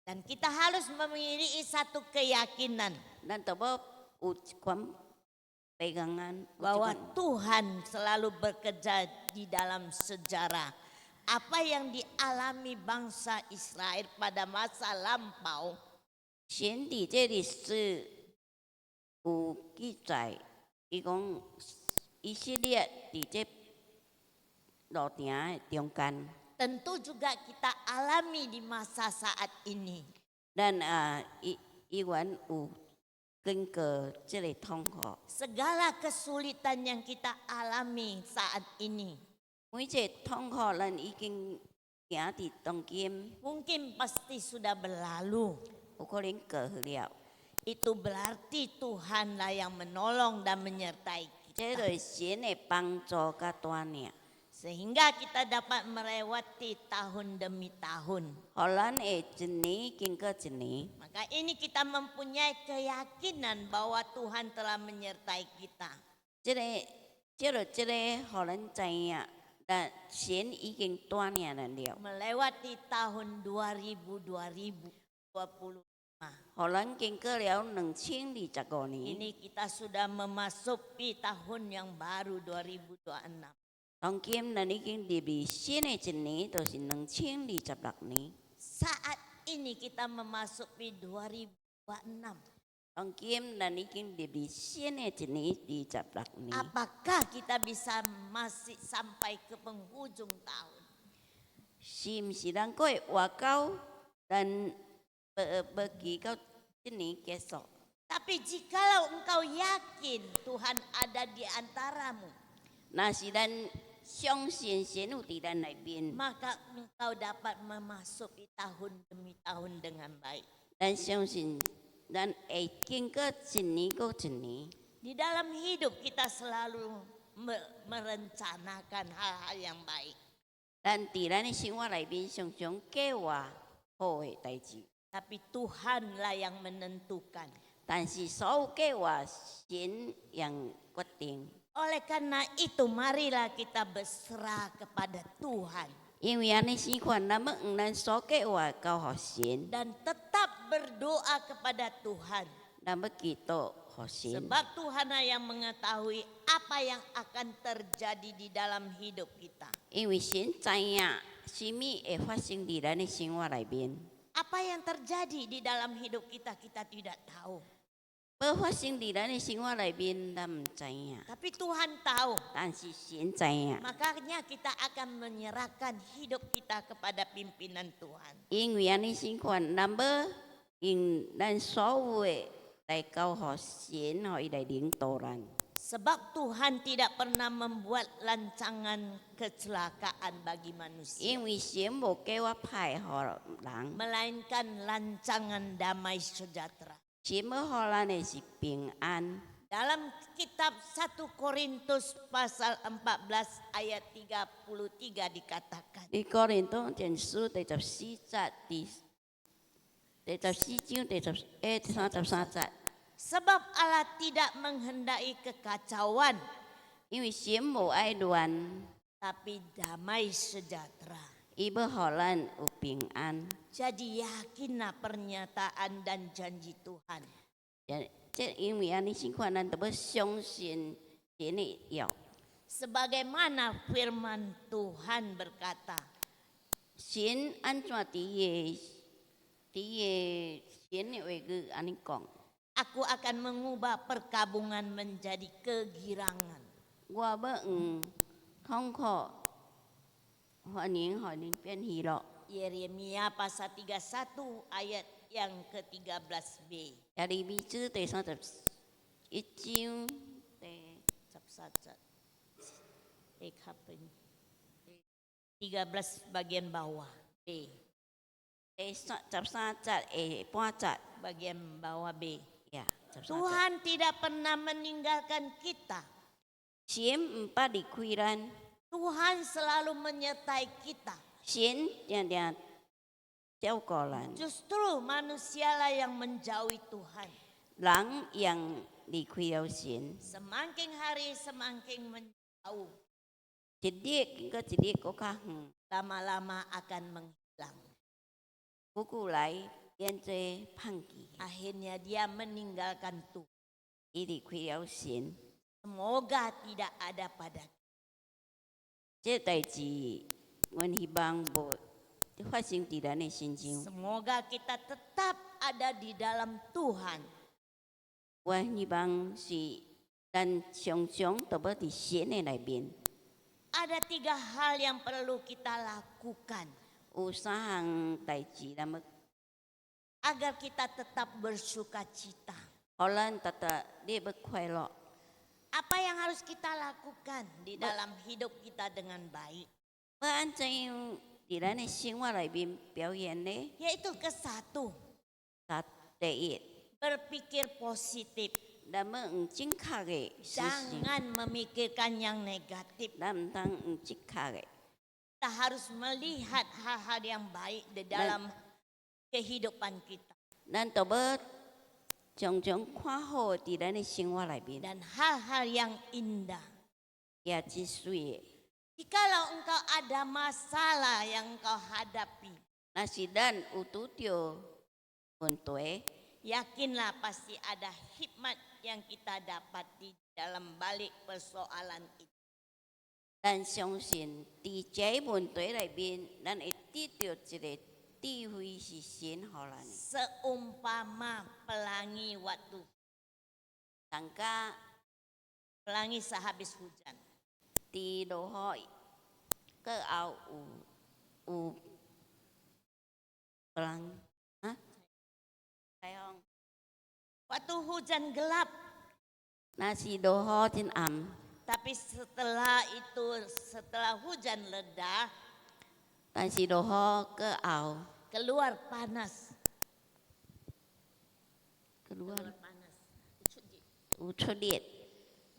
Dan kita harus memiliki satu keyakinan 咱都要有一款pegangan，有一 bahwa 款 Tuhan selalu bekerja di dalam sejarah. Apa yang dialami bangsa Israel pada masa lampau, 神伫这历史有记载，伊讲以色列伫这路程的中间， tentu juga kita alami di masa saat ini. 咱依然有经过这个痛苦。 Segala kesulitan yang kita alami saat ini 每一个痛苦，咱已经行伫当今， mungkin pasti sudah berlalu. 有可能过去了。 Itu berarti Tuhanlah yang menolong dan menyertai 这 kita. 就是神的帮助甲带领， Sehingga kita dapat melewati tahun demi tahun. 互咱会一年经过一年。 Maka ini kita mempunyai keyakinan bahwa Tuhan telah menyertai kita. 这个，互咱知影，但神已经带领咱了， Melewati tahun 2025. 互咱经过了2025年。 Ini kita sudah memasuki tahun yang baru 2026. 当今咱已经入去新的一年，就是2026年。 Saat ini kita memasuki 2026. 当今咱已经入去新的一年26年。 Apakah kita bisa masih sampai ke penghujung tahun? 是毋是咱过活到咱bagi kau ini kesok. Tapi jikalau engkau yakin Tuhan ada di antaramu, Nasi dan相信神有伫咱内面， maka engkau dapat memasuki tahun demi tahun dengan baik. 咱相信咱会经过一年过一年。 Di dalam hidup kita selalu merencanakan hal-hal yang baik. 咱伫咱的生活内面常常计划好的代志， Tapi Tuhanlah yang menentukan. 但是所有计划神yang决定。 Oleh karena itu marilah kita berserah kepada Tuhan. 因为安尼生活，咱要用咱所计划交互神， Dan tetap berdoa kepada Tuhan. 咱要祈祷互神。 Sebab Tuhanlah yang mengetahui apa yang akan terjadi di dalam hidup kita. 因为神知影什么会发生伫咱的生活内面， Apa yang terjadi di dalam hidup kita, kita tidak tahu. 要发生伫咱的生活内面，咱毋知影， Tapi Tuhan tahu. 但是神知影。 Makanya kita akan menyerahkan hidup kita kepada pimpinan Tuhan. 因为安尼生活，咱要用咱所有的来交互神，互伊来领导咱。 Sebab Tuhan tidak pernah membuat rancangan kecelakaan bagi manusia. 因为神无计划歹互人， Melainkan rancangan damai sejahtera. 神要互咱的是平安。 Dalam kitab 1 Korintus pasal 14 ayat 33 dikatakan. 你哥林多前书第14节第14章第33节， Sebab Allah tidak menghendaki kekacauan, 因为神无爱乱， tapi damai sejahtera. 伊要互咱有平安。 Jadi yakinlah pernyataan dan janji Tuhan. 这因为安尼生活，咱就要相信神的约。 Sebagaimana firman Tuhan berkata, 神安怎伫神的话语安尼讲？ Aku akan mengubah perkabungan menjadi kegirangan. 我要用痛苦欢迎，互恁变喜乐。 Yeremia pasal 31 ayat yang ke-13b. 耶利米书第31章第 13 bagian bawah. B. 13節下半節， Bagian bawah B. 呀，13節。 Tuhan tidak pernah meninggalkan kita. 神毋捌離開咱， Tuhan selalu menyertai kita. 神定定照顧咱。 Justru manusialah yang menjauhi Tuhan. 人yang離開了神， Semakin hari semakin menjauh. 一日經過一日更較遠， Lama-lama akan menghilang. 久久來變做放棄。 Akhirnya dia meninggalkan Tuhan. 伊離開了神， Semoga tidak ada pada kita. 這代志阮希望無發生伫咱的身上。 Semoga kita tetap ada di dalam Tuhan. 我希望是咱常常都要伫神的內面。 Ada 3 hal yang perlu kita lakukan 有3項代志，咱要 agar kita tetap bersuka cita. 互咱你要快樂。 Apa yang harus kita lakukan di dalam hidup kita dengan baik? 要安怎樣伫咱的生活內面表現呢？ Yaitu ke-1, 第一， berpikir positif. 咱要用正確的思想， Jangan memikirkan yang negatif. 咱毋通用正確的。 Kita harus melihat hal-hal yang baik di dalam kehidupan kita. 咱都要常常看好伫咱的生活內面， Dan hal-hal yang indah. 也真水的。 Jikalau engkau ada masalah yang engkau hadapi, 若是咱有拄着問題， yakinlah pasti ada hikmat yang kita dapat di dalam balik persoalan itu. 咱相信伫這個問題內面，咱會得到一個智慧是神予咱的。 Seumpama pelangi waktu, 大家 pelangi sehabis hujan. 伫落雨過後有 u perang, hah? Sayang. Waktu hujan gelap, Nasi doho tin am, tapi setelah itu, setelah hujan reda, nasi doho ke au, keluar panas. keluar Panas. ucudiet.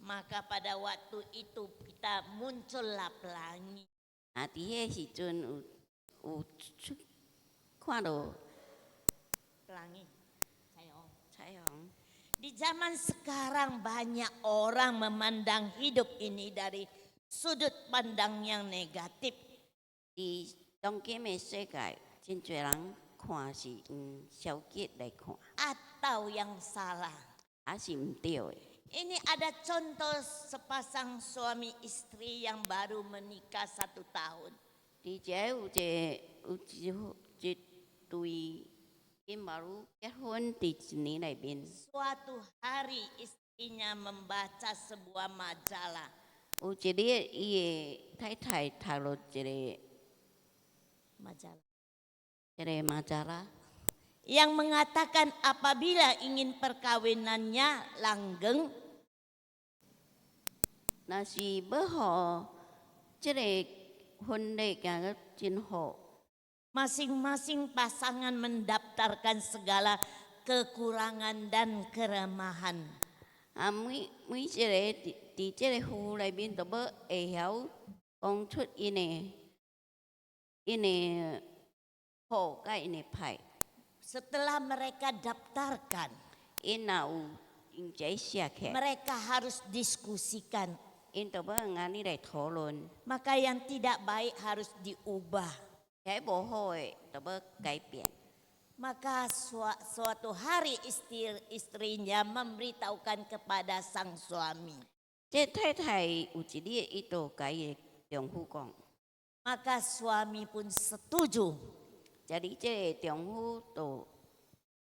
Maka pada waktu itu kita muncullah pelangi. Hati he si chun u kwado Pelangi. Sayang. sayang. Di zaman sekarang banyak orang memandang hidup ini dari sudut pandang yang negatif. Di trong cái mê世界，真多人看是消极来看， Atau yang salah. 还是唔对的。 Ini ada contoh sepasang suami istri yang baru menikah 1 tahun. 而且有一对因baru 结婚第1年内面， Suatu hari istrinya membaca sebuah majalah. 有一日伊的太太读了一个马扎拉， Yang mengatakan apabila ingin perkawinannya langgeng, 若是要互这个婚礼行得真好， masing-masing pasangan mendaftarkan segala kekurangan dan kelemahan. 每一个伫这个夫妇内面，都要会晓讲出因的好甲因的歹。 Setelah mereka daftarkan, 因若有因这写起来， mereka harus diskusikan. 因都要安尼来讨论， Maka yang tidak baik harus diubah. 遐无好的都要改变。 Maka suatu hari istrinya memberitahukan kepada sang suami. 这太太有一日，伊就甲伊的丈夫讲， Maka suami pun setuju. jadi这个丈夫就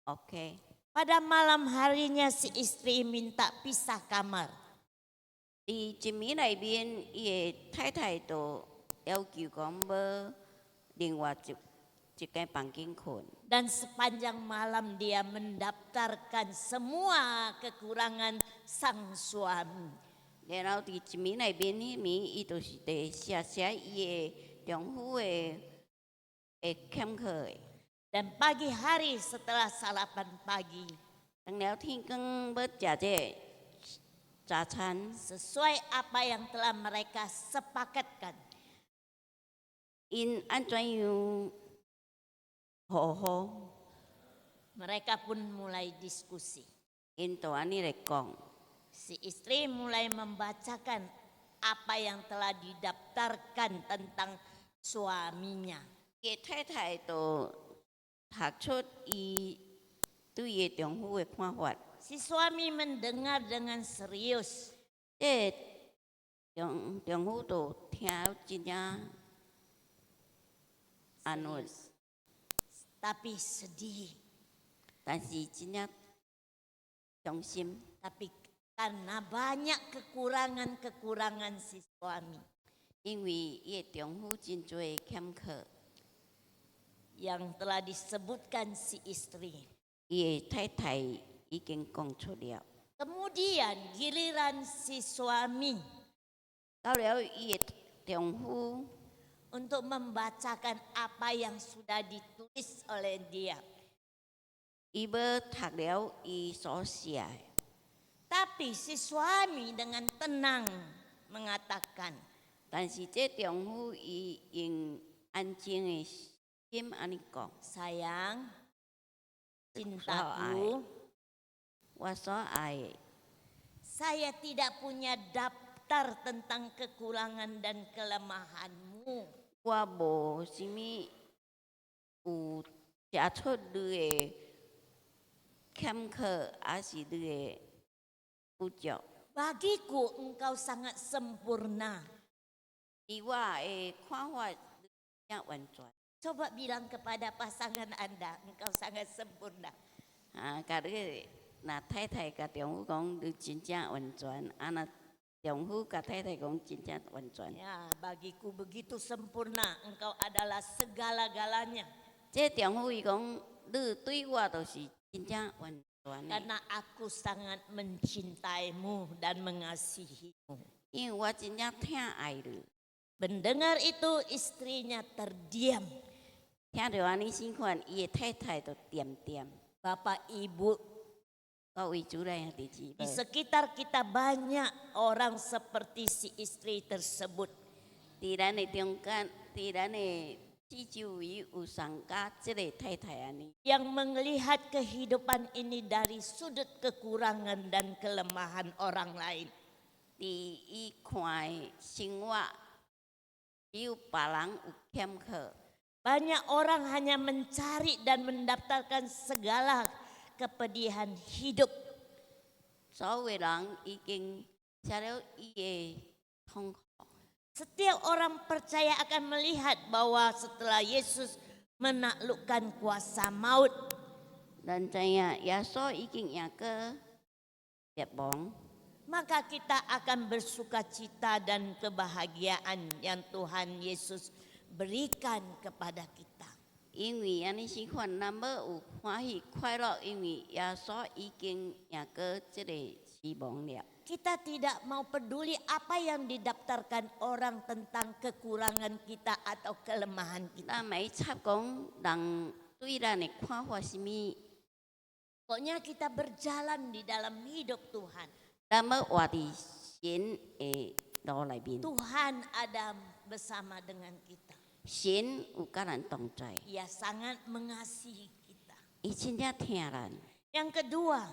OK。 Pada malam harinya si istri minta pisah kamar. 伫一暝内面，伊的太太就要求讲要另外一间房间困。 Dan sepanjang malam dia mendaftarkan semua kekurangan sang suami. 然后伫一暝内面，迄暝伊就是伫写伊的丈夫的欠缺的。 Dan pagi hari setelah sarapan pagi, 等了天光要食这早餐， sesuai apa yang telah mereka sepakatkan, 因安怎样好， mereka pun mulai diskusi. 因就安尼来讲。 Si istri mulai membacakan apa yang telah didaftarkan tentang suaminya. 伊太太就读出伊对伊丈夫的看法。 Si suami mendengar dengan serius, 这丈夫就听真正安慰， tapi sedih. 但是真正伤心， Tapi karena banyak kekurangan-kekurangan si suami 因为伊的丈夫真多的欠缺， yang telah disebutkan si istri. 伊的太太已经讲出了。 Kemudian giliran si suami 到了伊的丈夫， untuk membacakan apa yang sudah ditulis oleh dia. 伊要读了伊所写的， Tapi si suami dengan tenang mengatakan, 但是这丈夫伊用安静的心安尼讲。 sayang, cintaku, 我所爱的， saya tidak punya daftar tentang kekurangan dan kelemahanmu. 我无啥物有写出你的欠缺，还是你的不足。 Bagiku engkau sangat sempurna. 以我的看法，你真完全。 Coba bilang kepada pasangan Anda, engkau sangat sempurna. 甲你那太太甲丈夫讲，你真正完全，安那丈夫甲太太讲真正完全。 Ya, bagiku begitu sempurna, engkau adalah segala-galanya. 这丈夫伊讲，你对我就是真正完全的， Karena aku sangat mencintaimu dan mengasihimu. 因为我真正疼爱你。 Mendengar itu istrinya terdiam. 听到安尼情况，伊的太太就点点。 Bapak Ibu, 各位主人兄弟姊 di 妹， sekitar kita banyak orang seperti si istri tersebut. 伫咱的中间，伫咱的四周围有上加即个太太安尼， Yang melihat kehidupan ini dari sudut kekurangan dan kelemahan orang lain. 伫伊看的生活，只有别人有欠缺。 Banyak orang hanya mencari dan mendaftarkan segala kepedihan hidup. 所有的人已经写了伊的痛苦。 Setiap orang percaya akan melihat bahwa setelah Yesus menaklukkan kuasa maut, 咱知影耶稣已经赢过灭亡， maka kita akan bersuka cita dan kebahagiaan yang Tuhan Yesus berikan kepada kita. 因为安尼情况，咱要有欢喜快乐，因为耶稣已经赢过即个死亡了。 Kita tidak mau peduli apa yang didaftarkan orang tentang kekurangan kita atau kelemahan kita. 咱咪插讲人对咱的看法是物， Pokoknya kita berjalan di dalam hidup Tuhan. 咱要活伫神的路内面， Tuhan ada bersama dengan kita. 神有甲咱同在， Ia sangat mengasihi kita. 伊真正疼咱。 Yang kedua,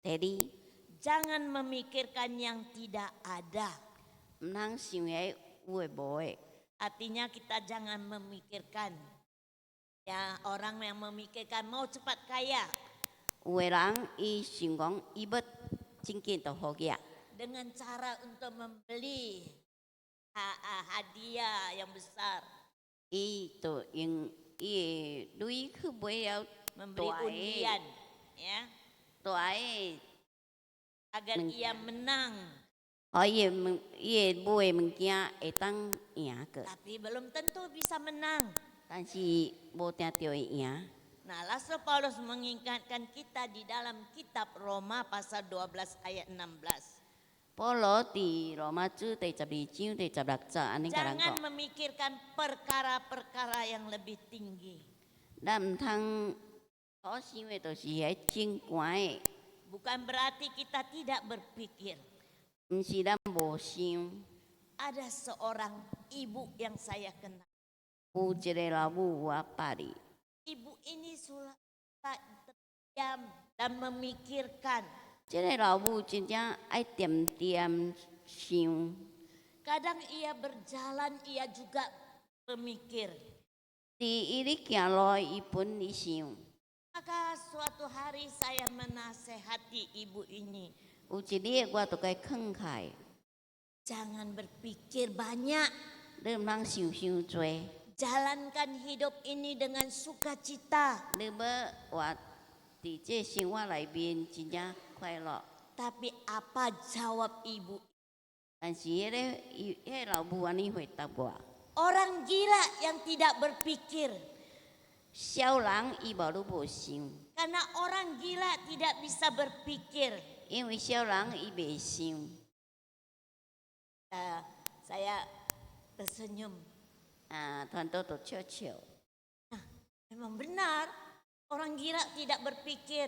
第二， jangan memikirkan yang tidak ada. 毋通想个有诶无诶， Artinya kita jangan memikirkan ya orang yang memikirkan mau cepat kaya 有诶人伊想讲伊要真紧就好嘢， dengan cara untuk membeli hadiah yang besar, 伊就用伊诶钱去买了 memberi Doa. undian ya 大诶， agar ia menang. 互伊诶买诶物件会当赢过， Tapi belum tentu bisa menang. 但是无定着会赢。 Nah, Rasul Paulus mengingatkan kita di dalam kitab Roma pasal 12 ayat 16. 保罗伫罗马书第12章第16节安尼甲咱 Jangan 讲， memikirkan perkara-perkara yang lebih tinggi. 咱毋通所想诶，就是迄真悬诶， Bukan berarti kita tidak berpikir. 毋是咱无想。 Ada seorang ibu yang saya kenal. 有一个老母我捌伊， Ibu ini suka terdiam dan memikirkan. 即个老母真正爱点点想， Kadang ia berjalan, ia juga memikir. 伫伊咧行路，伊本咧想。 Maka suatu hari saya menasehati ibu ini. 有一日我就该囥开， Jangan berpikir banyak. 你毋通想多， Jalankan hidup ini dengan sukacita. 你要活伫这生活内面真正快乐。 Tapi apa jawab ibu? 但是迄老母安尼回答我， Orang gila yang tidak berpikir. 小人伊无你无想， Karena orang gila tidak bisa berpikir. 因为小人伊袂想。 Saya tersenyum. 团队就笑笑， Memang benar, orang gila tidak berpikir.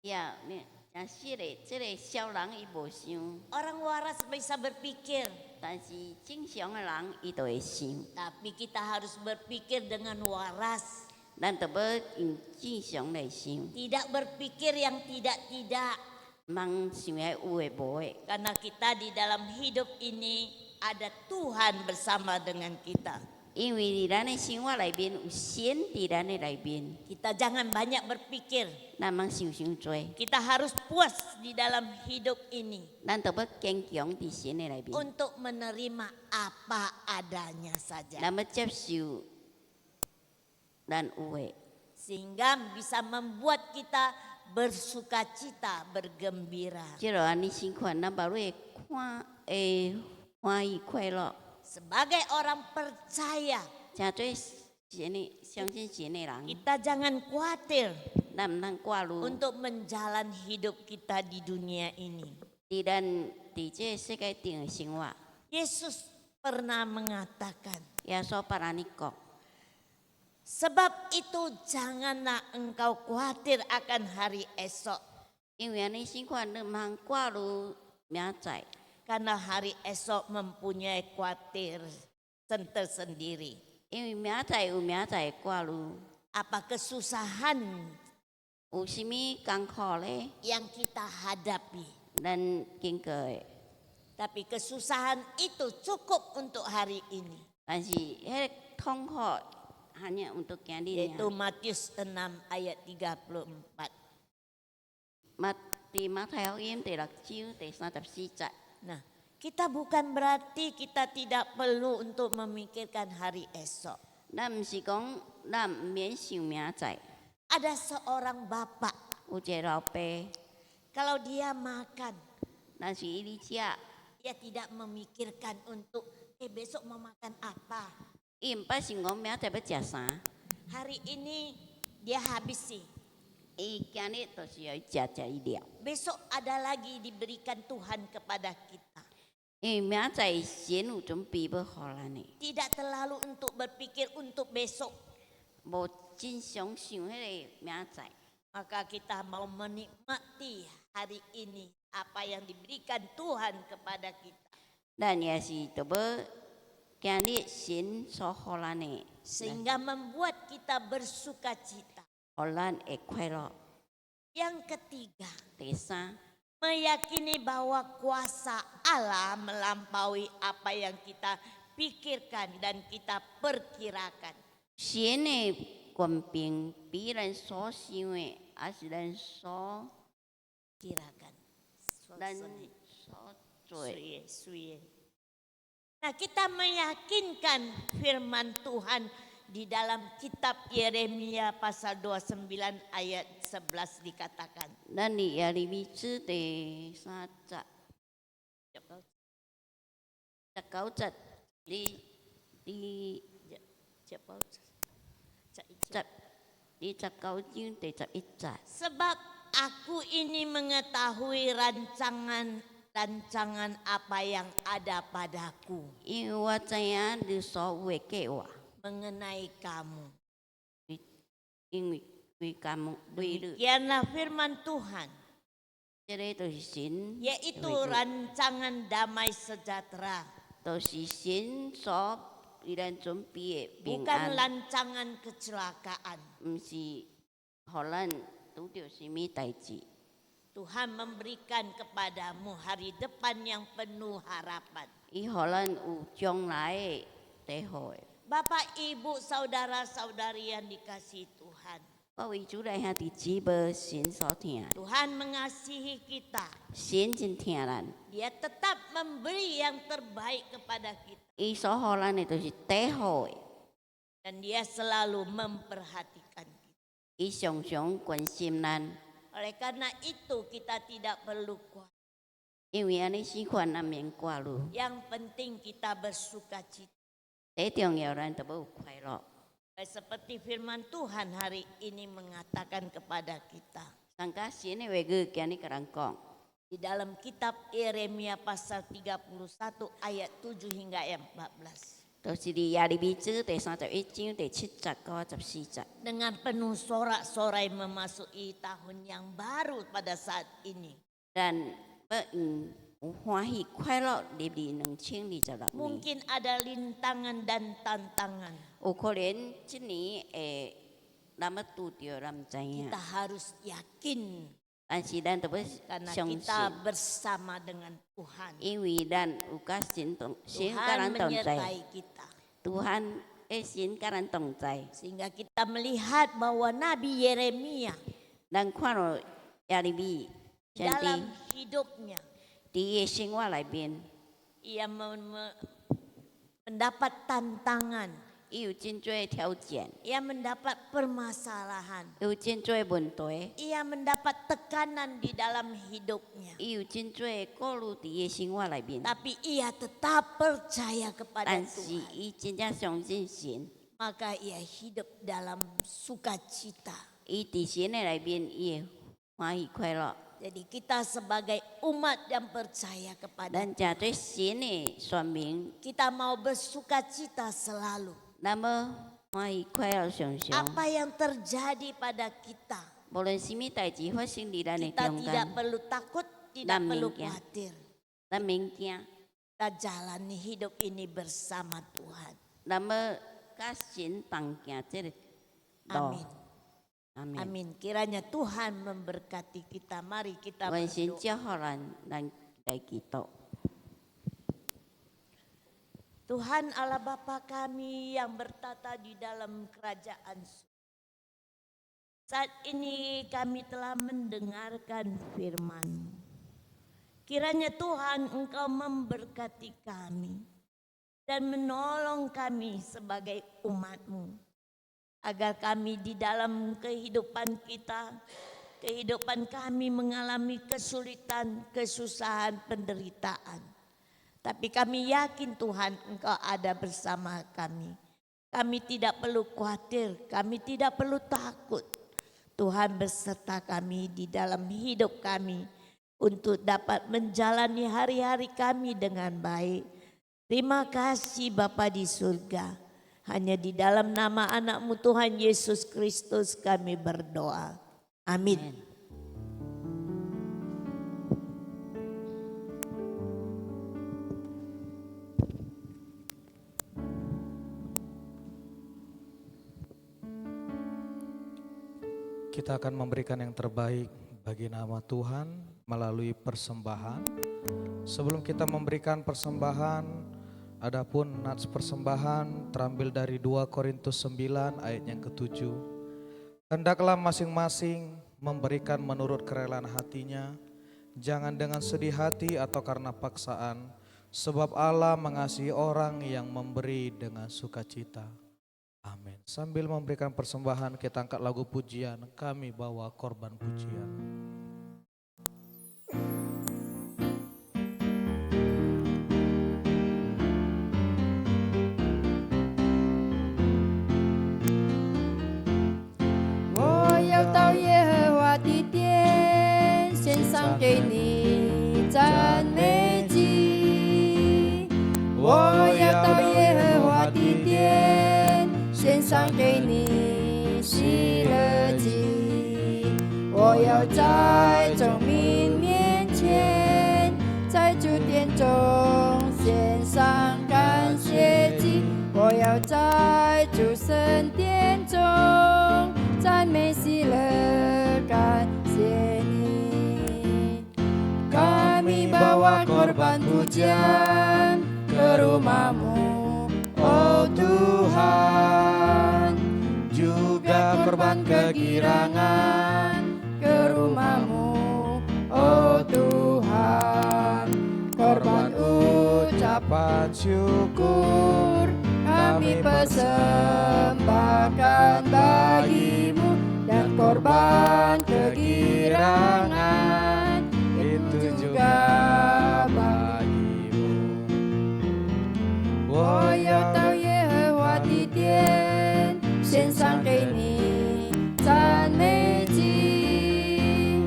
呀，你真实的，这个小人伊无想， Orang waras bisa berpikir. 但是正常的人伊就会想， Tapi kita harus berpikir dengan waras. 咱就要用正常来想， Tidak berpikir yang tidak-tidak. 毋通想个有诶无诶。 Karena kita di dalam hidup ini ada Tuhan bersama dengan kita. 因为伫咱的生活内面有神伫咱的内面， Kita jangan banyak berpikir. 咱毋通想多， Kita harus puas di dalam hidup ini 咱就要坚强伫神的内面， untuk menerima apa adanya saja. 咱要接受咱有诶， Sehingga bisa membuat kita bersukacita, bergembira. 即落安尼情况，咱把你看欢喜快乐， Sebagai orang percaya, 真做神的相信神的人， kita jangan khawatir 咱唔通挂虑， untuk menjalani hidup kita di dunia ini. 伫咱伫这个世界顶的生活， Yesus pernah mengatakan, 耶稣巴拉尼讲， sebab itu janganlah engkau khawatir akan hari esok, 因为你生活你唔通挂虑明仔， karena hari esok mempunyai khawatir tersendiri. 因为明仔有明仔的挂虑， Apa kesusahan 有啥物艰苦咧， yang kita hadapi, 咱经过的， tapi kesusahan itu cukup untuk hari ini. 但是迄个痛苦，hanya untuk 今日 Yaitu Matius 6 ayat 34. 第马太福音第6章第34節。 Nah, kita bukan berarti kita tidak perlu untuk memikirkan hari esok. 咱毋是讲咱毋免想明仔， Ada seorang bapak, 有一个老爸， kalau dia makan, 若是伊咧食， ia tidak memikirkan untuk besok mau makan apa. 伊毋捌想讲明仔要食啥， Hari ini dia habisi. 伊今日就是要食伊了。 Besok ada lagi diberikan Tuhan kepada kita. 因为明仔神有准备要互咱的， Tidak terlalu untuk berpikir untuk besok. 无真常想迄个明仔。 Maka kita mau menikmati hari ini apa yang diberikan Tuhan kepada kita. 咱也是着要今日神所互咱的， Sehingga membuat kita bersuka cita. 互咱会快乐。 Yang ketiga, 第三， meyakini bahwa kuasa Allah melampaui apa yang kita pikirkan dan kita perkirakan. 神的权柄比咱所想的，还是咱所 Kirakan. 咱所做的。 Suye. Nah, kita meyakinkan firman Tuhan di dalam kitab Yeremia pasal 29 ayat 11 dikatakan. 咱伫耶利米书第30、19節，第19章第11節。 Sebab aku ini mengetahui rancangan apa yang ada padaku 因為我知影你所有的計劃， mengenai kamu. 因為為甘為你， Demikianlah firman Tuhan, 這個就是神， yaitu rancangan damai sejahtera, 就是神所為咱準備的平 bukan 安， rancangan kecelakaan. 唔是互咱拄到什麼代志。 Tuhan memberikan kepadamu hari depan yang penuh harapan. 伊互咱有將來的最好的。 Bapak, Ibu, saudara-saudari yang dikasihi Tuhan. 我為主來兄弟姊妹，神所聽， Tuhan mengasihi kita. 神真聽咱， Dia tetap memberi yang terbaik kepada kita. 伊所互咱的就是最好的， Dan dia selalu memperhatikan kita. 伊常常關心咱， Oleh karena itu kita tidak perlu khawatir. 因為安尼生活難免掛慮， Yang penting kita bersuka cita. 最重要咱都要有快樂。 Seperti firman Tuhan hari ini mengatakan kepada kita. 上加神的話語今日甲咱講， Di dalam kitab Yeremia pasal 31 ayat 7 hingga ayat 14. 就是伫耶利米書第31章第7節到14節。 Dengan penuh sorak-sorai memasuki tahun yang baru pada saat ini. 咱要有歡喜快樂入2026年， Mungkin ada rintangan dan tantangan. 有可能今年會咱要拄着，咱毋知影 Kita，harus yakin 但是咱都要 karena 相信。 kita bersama dengan Tuhan. 因為咱有甲神同神甲 Tuhan 咱同在， menyertai kita. Tuhan神甲咱同在。 Sehingga kita melihat bahwa Nabi Yeremia 咱看到耶利米上 dalam 帝 hidupnya 伫伊的生活內面， ia mendapat tantangan, 伊有真多的挑战， ia mendapat permasalahan, 有真多的问题， ia mendapat tekanan di dalam hidupnya. 伊有真多的顾虑伫伊生活内面， Tapi ia tetap percaya kepada 但是 Tuhan. 伊真正相信神， Maka ia hidup dalam sukacita. 伊伫神的内面，伊会欢喜快乐。 Jadi kita sebagai umat yang percaya kepada, 咱正对神的选民， kita mau bersukacita selalu. 咱要欢喜快乐常常。 Apa yang terjadi pada kita, 无论什么代志发生伫咱的 kita 中 tidak 间， perlu takut, tidak Dan perlu mungkin. khawatir. 咱免惊， Kita jalani hidup ini bersama Tuhan. 咱要甲神同行这个路 Amin.。阿门。 Amin. Kiranya Tuhan memberkati kita. Mari kita 愿神 berdoa. 祝福咱来祈祷。 Tuhan Allah Bapa kami yang bertata di dalam kerajaan surga. Saat ini kami telah mendengarkan firman-Mu. Kiranya Tuhan Engkau memberkati kami dan menolong kami sebagai umat-Mu. Agar kami di dalam kehidupan kita, kehidupan kami mengalami kesulitan, kesusahan, penderitaan. Tapi kami yakin Tuhan Engkau ada bersama kami. Kami tidak perlu khawatir, kami tidak perlu takut. Tuhan beserta kami di dalam hidup kami untuk dapat menjalani hari-hari kami dengan baik. Terima kasih Bapa di surga. Hanya di dalam nama anak-Mu Tuhan Yesus Kristus kami berdoa. Amin. Kita akan memberikan yang terbaik bagi nama Tuhan melalui persembahan. Sebelum kita memberikan persembahan, adapun nats persembahan terambil dari 2 Korintus 9 ayat yang ke-7. Hendaklah masing-masing memberikan menurut kerelaan hatinya, jangan dengan sedih hati atau karena paksaan, sebab Allah mengasihi orang yang memberi dengan sukacita. Amin. Sambil memberikan persembahan, kita angkat lagu pujian, kami bawa korban pujian. Korban pujian ke rumah-Mu, oh Tuhan, juga korban kegirangan ke rumah-Mu, oh Tuhan, korban ucapan syukur kami persembahkan bagi-Mu, dan korban kegirangan itu juga bagimu. 我要到耶和华的殿，献上给你赞美祭。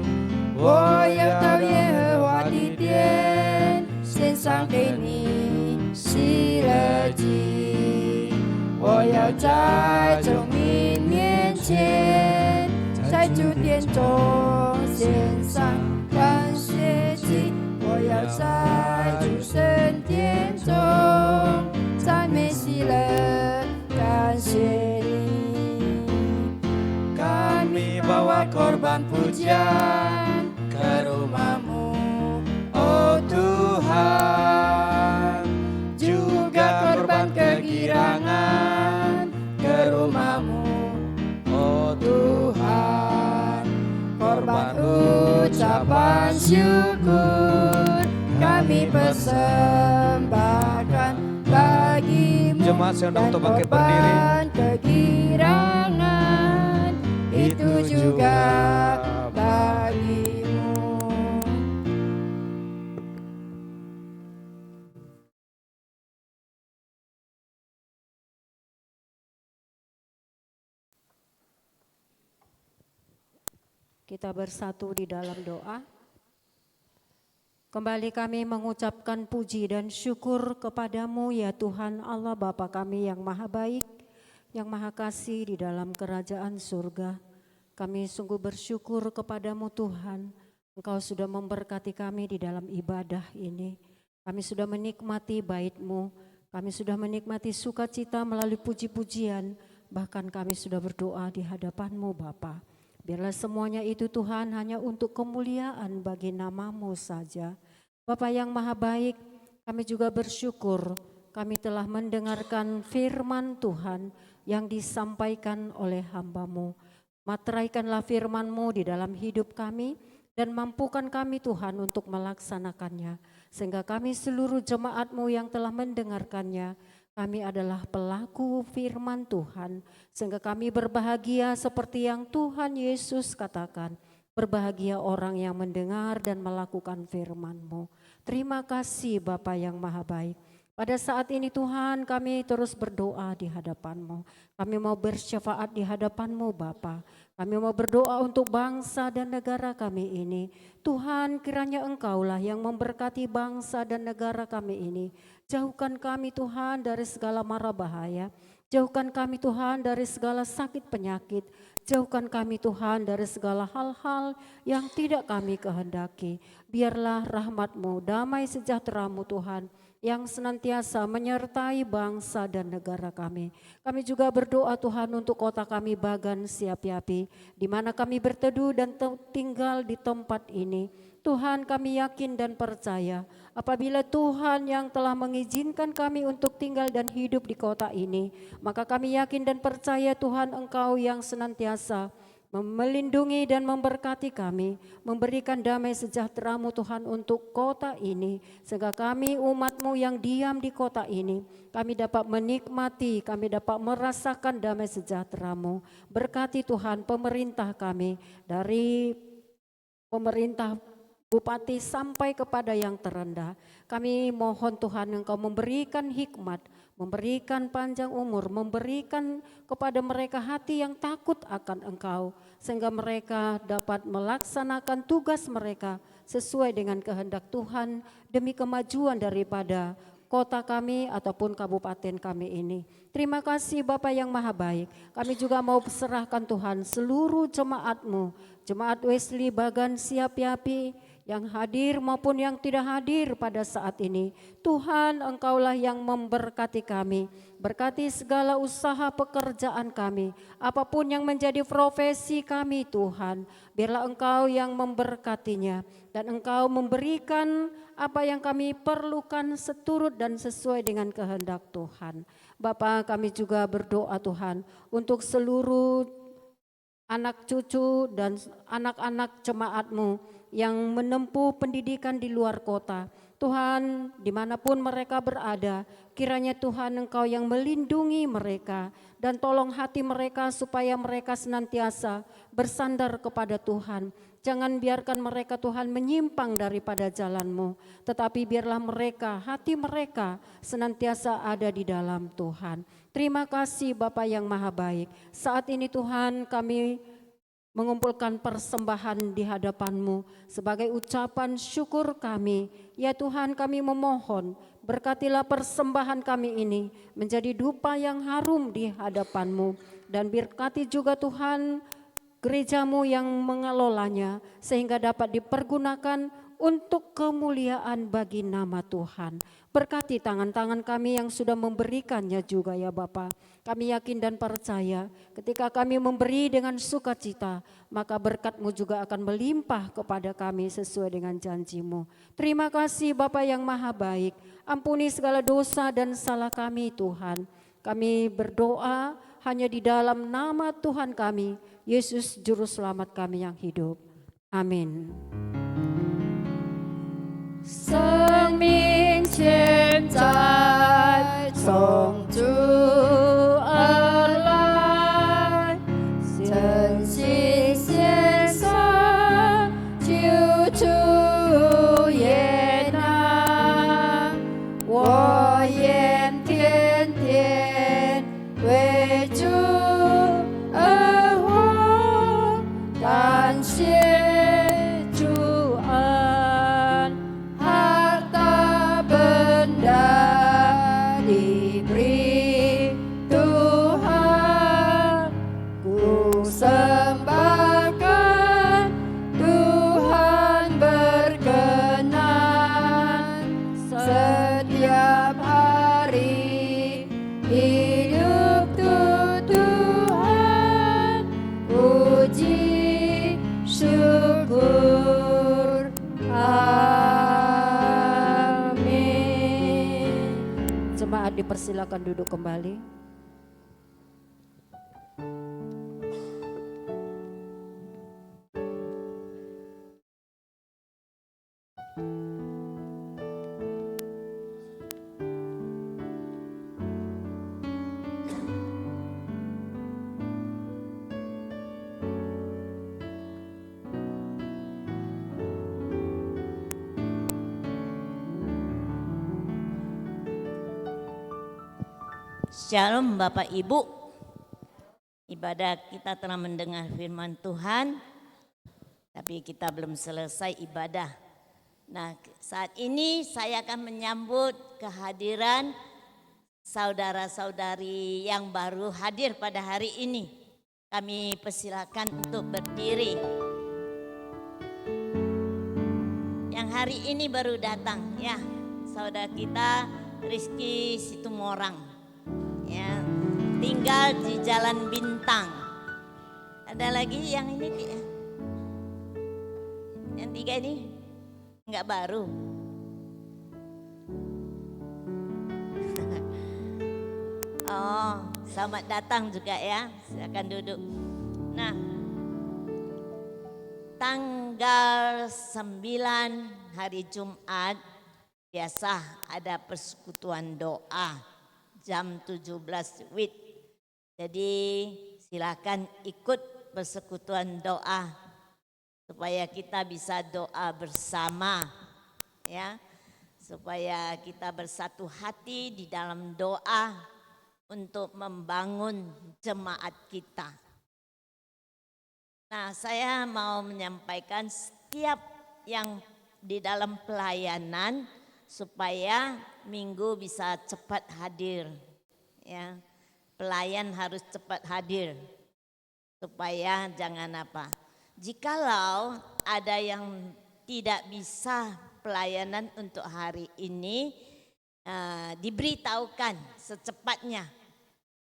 我要到耶和华的殿，献上给你喜乐祭。我要在众民面前，在主殿中献上感谢祭。我要在主圣殿中赞美喜乐，感谢你。Kami bawa korban pujian ke rumah-Mu, oh Tuhan, juga korban kegirangan ke rumah-Mu, oh Tuhan, korban ucapan syukur kami persembahkan bagi-Mu, jemaat saya undang dan untuk bangkit berdiri. korban kegirangan itu juga bagimu. Kita bersatu di dalam doa. Kembali kami mengucapkan puji dan syukur kepadamu ya Tuhan Allah Bapa kami yang maha baik, yang maha kasih di dalam kerajaan surga. Kami sungguh bersyukur kepadamu Tuhan, Engkau sudah memberkati kami di dalam ibadah ini. Kami sudah menikmati bait-Mu, kami sudah menikmati sukacita melalui puji-pujian, bahkan kami sudah berdoa di hadapan-Mu Bapa. Biarlah semuanya itu Tuhan hanya untuk kemuliaan bagi nama-Mu saja. Bapa yang maha baik, kami juga bersyukur kami telah mendengarkan firman Tuhan yang disampaikan oleh hamba-Mu. Materaikanlah firman-Mu di dalam hidup kami dan mampukan kami Tuhan untuk melaksanakannya. Sehingga kami seluruh jemaat-Mu yang telah mendengarkannya, kami adalah pelaku firman Tuhan, sehingga kami berbahagia seperti yang Tuhan Yesus katakan, berbahagia orang yang mendengar dan melakukan firman-Mu. Terima kasih Bapa yang maha baik. Pada saat ini Tuhan kami terus berdoa di hadapan-Mu. Kami mau bersyafaat di hadapan-Mu Bapa. Kami mau berdoa untuk bangsa dan negara kami ini. Tuhan kiranya Engkaulah yang memberkati bangsa dan negara kami ini. Jauhkan kami Tuhan dari segala mara bahaya. Jauhkan kami Tuhan dari segala sakit penyakit. Jauhkan kami Tuhan dari segala hal-hal yang tidak kami kehendaki. Biarlah rahmat-Mu, damai sejahtera-Mu Tuhan yang senantiasa menyertai bangsa dan negara kami. Kami juga berdoa Tuhan untuk kota kami Bagan Siapiapi, di mana kami berteduh dan tinggal di tempat ini. Tuhan kami yakin dan percaya apabila Tuhan yang telah mengizinkan kami untuk tinggal dan hidup di kota ini, maka kami yakin dan percaya Tuhan Engkau yang senantiasa melindungi dan memberkati kami, memberikan damai sejahtera-Mu Tuhan untuk kota ini, sehingga kami umat-Mu yang diam di kota ini, kami dapat menikmati, kami dapat merasakan damai sejahtera-Mu. Berkati Tuhan pemerintah kami, dari pemerintah Bupati sampai kepada yang terendah. Kami mohon Tuhan Engkau memberikan hikmat, memberikan panjang umur, memberikan kepada mereka hati yang takut akan Engkau, sehingga mereka dapat melaksanakan tugas mereka sesuai dengan kehendak Tuhan demi kemajuan daripada kota kami ataupun kabupaten kami ini. Terima kasih Bapa yang maha baik. Kami juga mau serahkan Tuhan seluruh jemaat-Mu, Jemaat Wesley Bagan Siapiapi, yang hadir maupun yang tidak hadir pada saat ini. Tuhan Engkaulah yang memberkati kami, berkati segala usaha pekerjaan kami, apapun yang menjadi profesi kami Tuhan, biarlah Engkau yang memberkatinya dan Engkau memberikan apa yang kami perlukan seturut dan sesuai dengan kehendak Tuhan. Bapa, kami juga berdoa Tuhan untuk seluruh anak cucu dan anak-anak jemaat-Mu yang menempuh pendidikan di luar kota. Tuhan, dimanapun mereka berada, kiranya Tuhan Engkau yang melindungi mereka dan tolong hati mereka supaya mereka senantiasa bersandar kepada Tuhan. Jangan biarkan mereka Tuhan menyimpang daripada jalan-Mu, tetapi biarlah mereka, hati mereka senantiasa ada di dalam Tuhan. Terima kasih Bapa yang maha baik. Saat ini Tuhan kami mengumpulkan persembahan di hadapan-Mu sebagai ucapan syukur kami. Ya Tuhan, kami memohon berkatilah persembahan kami ini menjadi dupa yang harum di hadapan-Mu, dan berkati juga Tuhan gereja-Mu yang mengelolanya sehingga dapat dipergunakan untuk kemuliaan bagi nama Tuhan. Berkati tangan-tangan kami yang sudah memberikannya juga ya Bapa. Kami yakin dan percaya ketika kami memberi dengan sukacita, maka berkat-Mu juga akan melimpah kepada kami sesuai dengan janji-Mu. Terima kasih Bapa yang maha baik. Ampuni segala dosa dan salah kami Tuhan. Kami berdoa hanya di dalam nama Tuhan kami, Yesus Juru Selamat kami yang hidup. Amin. 生命现在，从主 Jemaat dipersilakan duduk kembali. Shalom Bapak Ibu. Ibadah kita telah mendengar firman Tuhan, tapi kita belum selesai ibadah. Nah, saat ini saya akan menyambut kehadiran saudara-saudari yang baru hadir pada hari ini. Kami persilakan untuk berdiri. Yang hari ini baru datang ya, saudara kita Rizky Situmorang. Ya, tinggal di Jalan Bintang. Ada lagi yang ini ya? Yang tiga ini enggak baru. Oh, selamat datang juga ya. Silakan duduk. Nah, tanggal 9 hari Jumat biasa ada persekutuan doa jam 17 WIB. Jadi silakan ikut persekutuan doa supaya kita bisa doa bersama ya. Supaya kita bersatu hati di dalam doa untuk membangun jemaat kita. Nah, saya mau menyampaikan setiap yang di dalam pelayanan supaya minggu bisa cepat hadir ya. Pelayan harus cepat hadir supaya jangan apa. Jikalau ada yang tidak bisa pelayanan untuk hari ini, diberitahukan secepatnya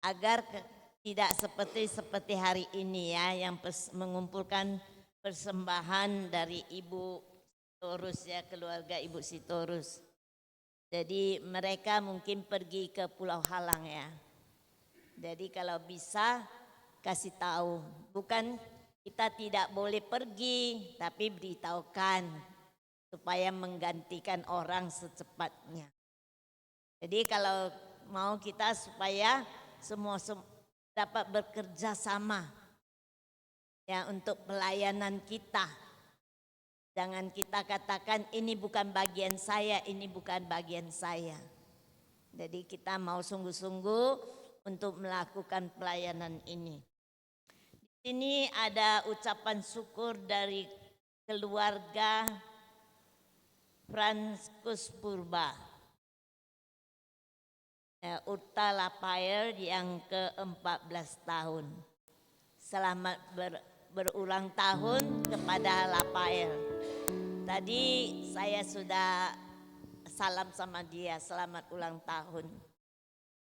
agar tidak seperti hari ini ya, yang mengumpulkan persembahan dari Ibu Sitorus ya, keluarga Ibu Sitorus. Jadi mereka mungkin pergi ke Pulau Halang ya. Jadi kalau bisa kasih tahu, bukan kita tidak boleh pergi, tapi beritahukan supaya menggantikan orang secepatnya. Jadi kalau mau kita supaya semua dapat bekerja sama ya untuk pelayanan kita. Jangan kita katakan ini bukan bagian saya, ini bukan bagian saya. Jadi kita mau sungguh-sungguh untuk melakukan pelayanan ini. Di sini ada ucapan syukur dari keluarga Franskus Purba. Urta Lapayer yang ke-14 tahun. Selamat berulang tahun kepada Lapayer. Tadi saya sudah salam sama dia, selamat ulang tahun.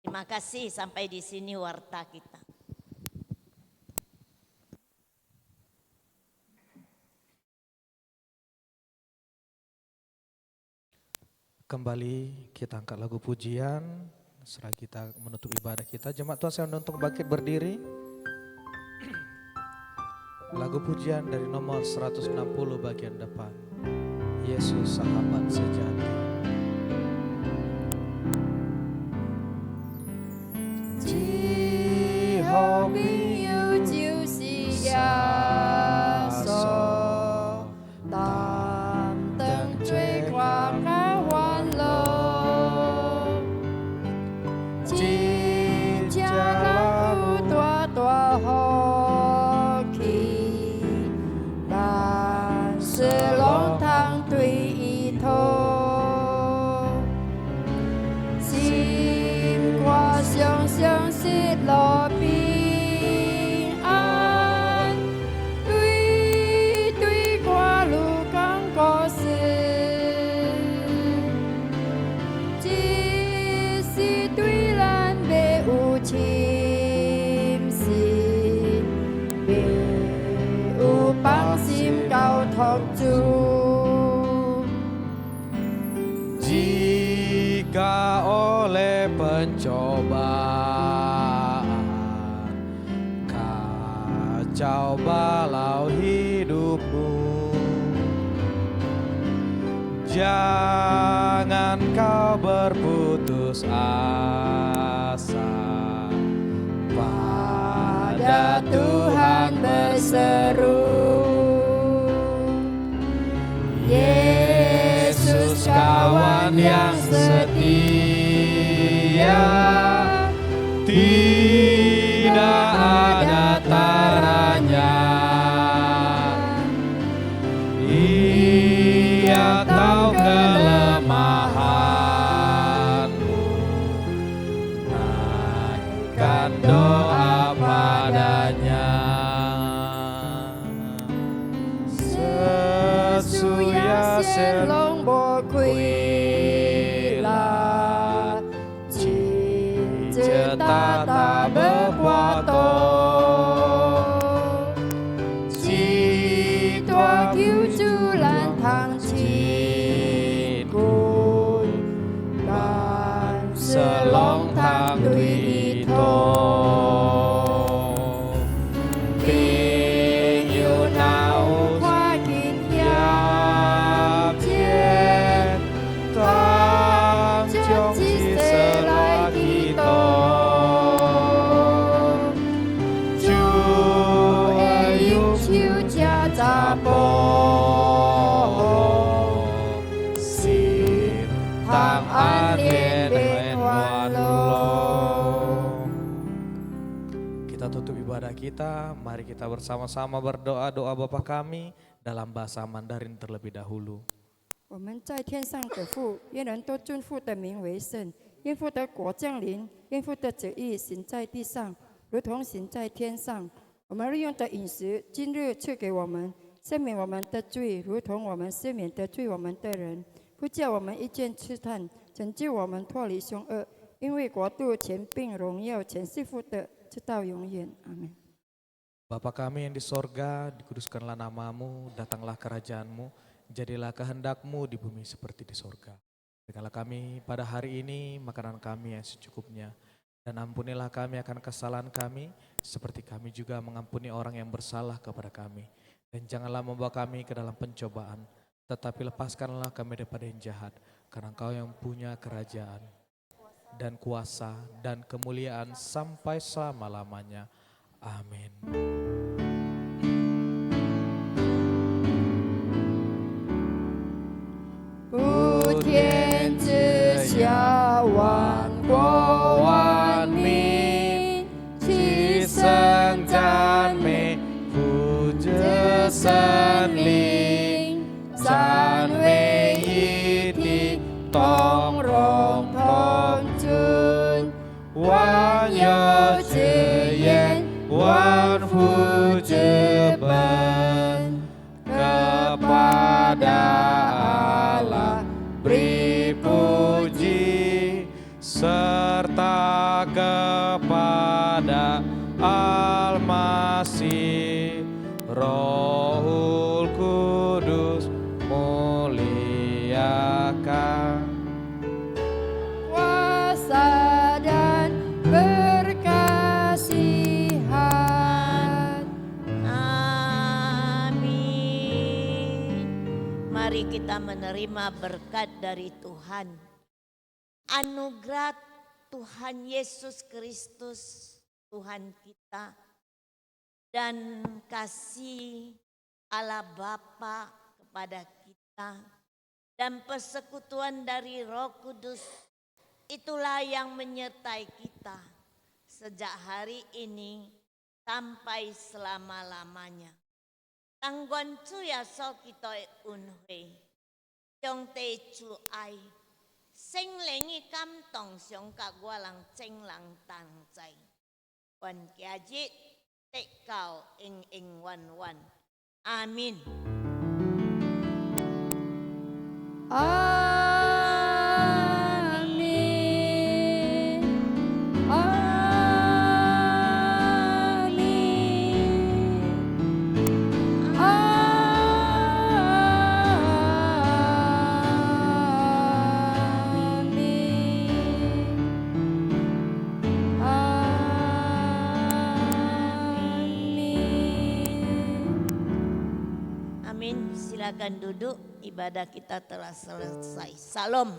Terima kasih, sampai di sini warta kita. Kembali kita angkat lagu pujian setelah kita menutup ibadah kita. Jemaat Tuhan, saya untuk bangkit berdiri. Lagu pujian dari nomor 160 bagian depan. Yesus sahabat sejati. Jehovah 有就是耶稣，担当罪过甲欢乐，真正有大大福气，咱是龙堂对伊头，心挂想想失落平安，对对挂路讲故事，只是对咱袂有侵蚀，袂有放心交托主。 Jika oleh pencobaan, kacau balau hidupmu. Jangan kau berputus asa, pada Tuhan berseru. Yesus kawan yang setia, tidak ada taranya. Ia tahu kelemahanmu, naikkan doa padanya. Sesuya selong bo quy là chỉ ta ta bơ qua tô, chỉ toa cứu chu lan thang chỉ cùi bàn selong thang tùy thô. Tình yêu nào hoa kín giáp chết, tam trong chỉ sẽ lại khi tô. Chúa yêu chiếu cha cha bố, xin thang an yên bên hoàn long. Kita tutup ibadah kita, mari kita bersama-sama berdoa doa Bapa kami dalam bahasa Mandarin terlebih dahulu. 我们在天上的父，愿人都尊父的名为圣，愿父的国降临，愿父的旨意行在地上，如同行在天上。我们日用的饮食，今日赐给我们，赦免我们的罪，如同我们赦免得罪我们的人，不叫我们一见试探，拯救我们脱离凶恶。因为国度、权柄、荣耀，全是父的，直到永远。阿门。 Bapa kami yang di sorga, dikuduskanlah namamu, datanglah kerajaanmu, jadilah kehendakmu di bumi seperti di sorga. Berikanlah kami pada hari ini makanan kami yang secukupnya, dan ampunilah kami akan kesalahan kami, seperti kami juga mengampuni orang yang bersalah kepada kami. Dan janganlah membawa kami ke dalam pencobaan, tetapi lepaskanlah kami daripada yang jahat, karena Engkau yang punya kerajaan, dan kuasa, dan kemuliaan sampai selama-lamanya. Amin. 普天之下，万国万民齐声赞美，父子圣灵，赞美一体，同荣同尊，万有之源，万福之本，kepada Allah beri puji, serta kepada Al-Masih, Rohul Kudus muliakan. Kuasa dan berkasihan. Amin. Mari kita menerima berkat dari Tuhan. Anugerah Tuhan Yesus Kristus, Tuhan kita, dan kasih Allah Bapa kepada kita, dan persekutuan dari Roh Kudus, itulah yang menyertai kita sejak hari ini sampai selama-lamanya. Tangguan cu ya so kita unhui, trong tê chu ai, sinh lĩnh cam tòng xiong cả qua lăng chênh lăng tàng chay, quan kia dít tệ cầu in in wan wan. Amin. Amin. Amin. Amin. Silakan duduk, ibadah kita telah selesai. Salam.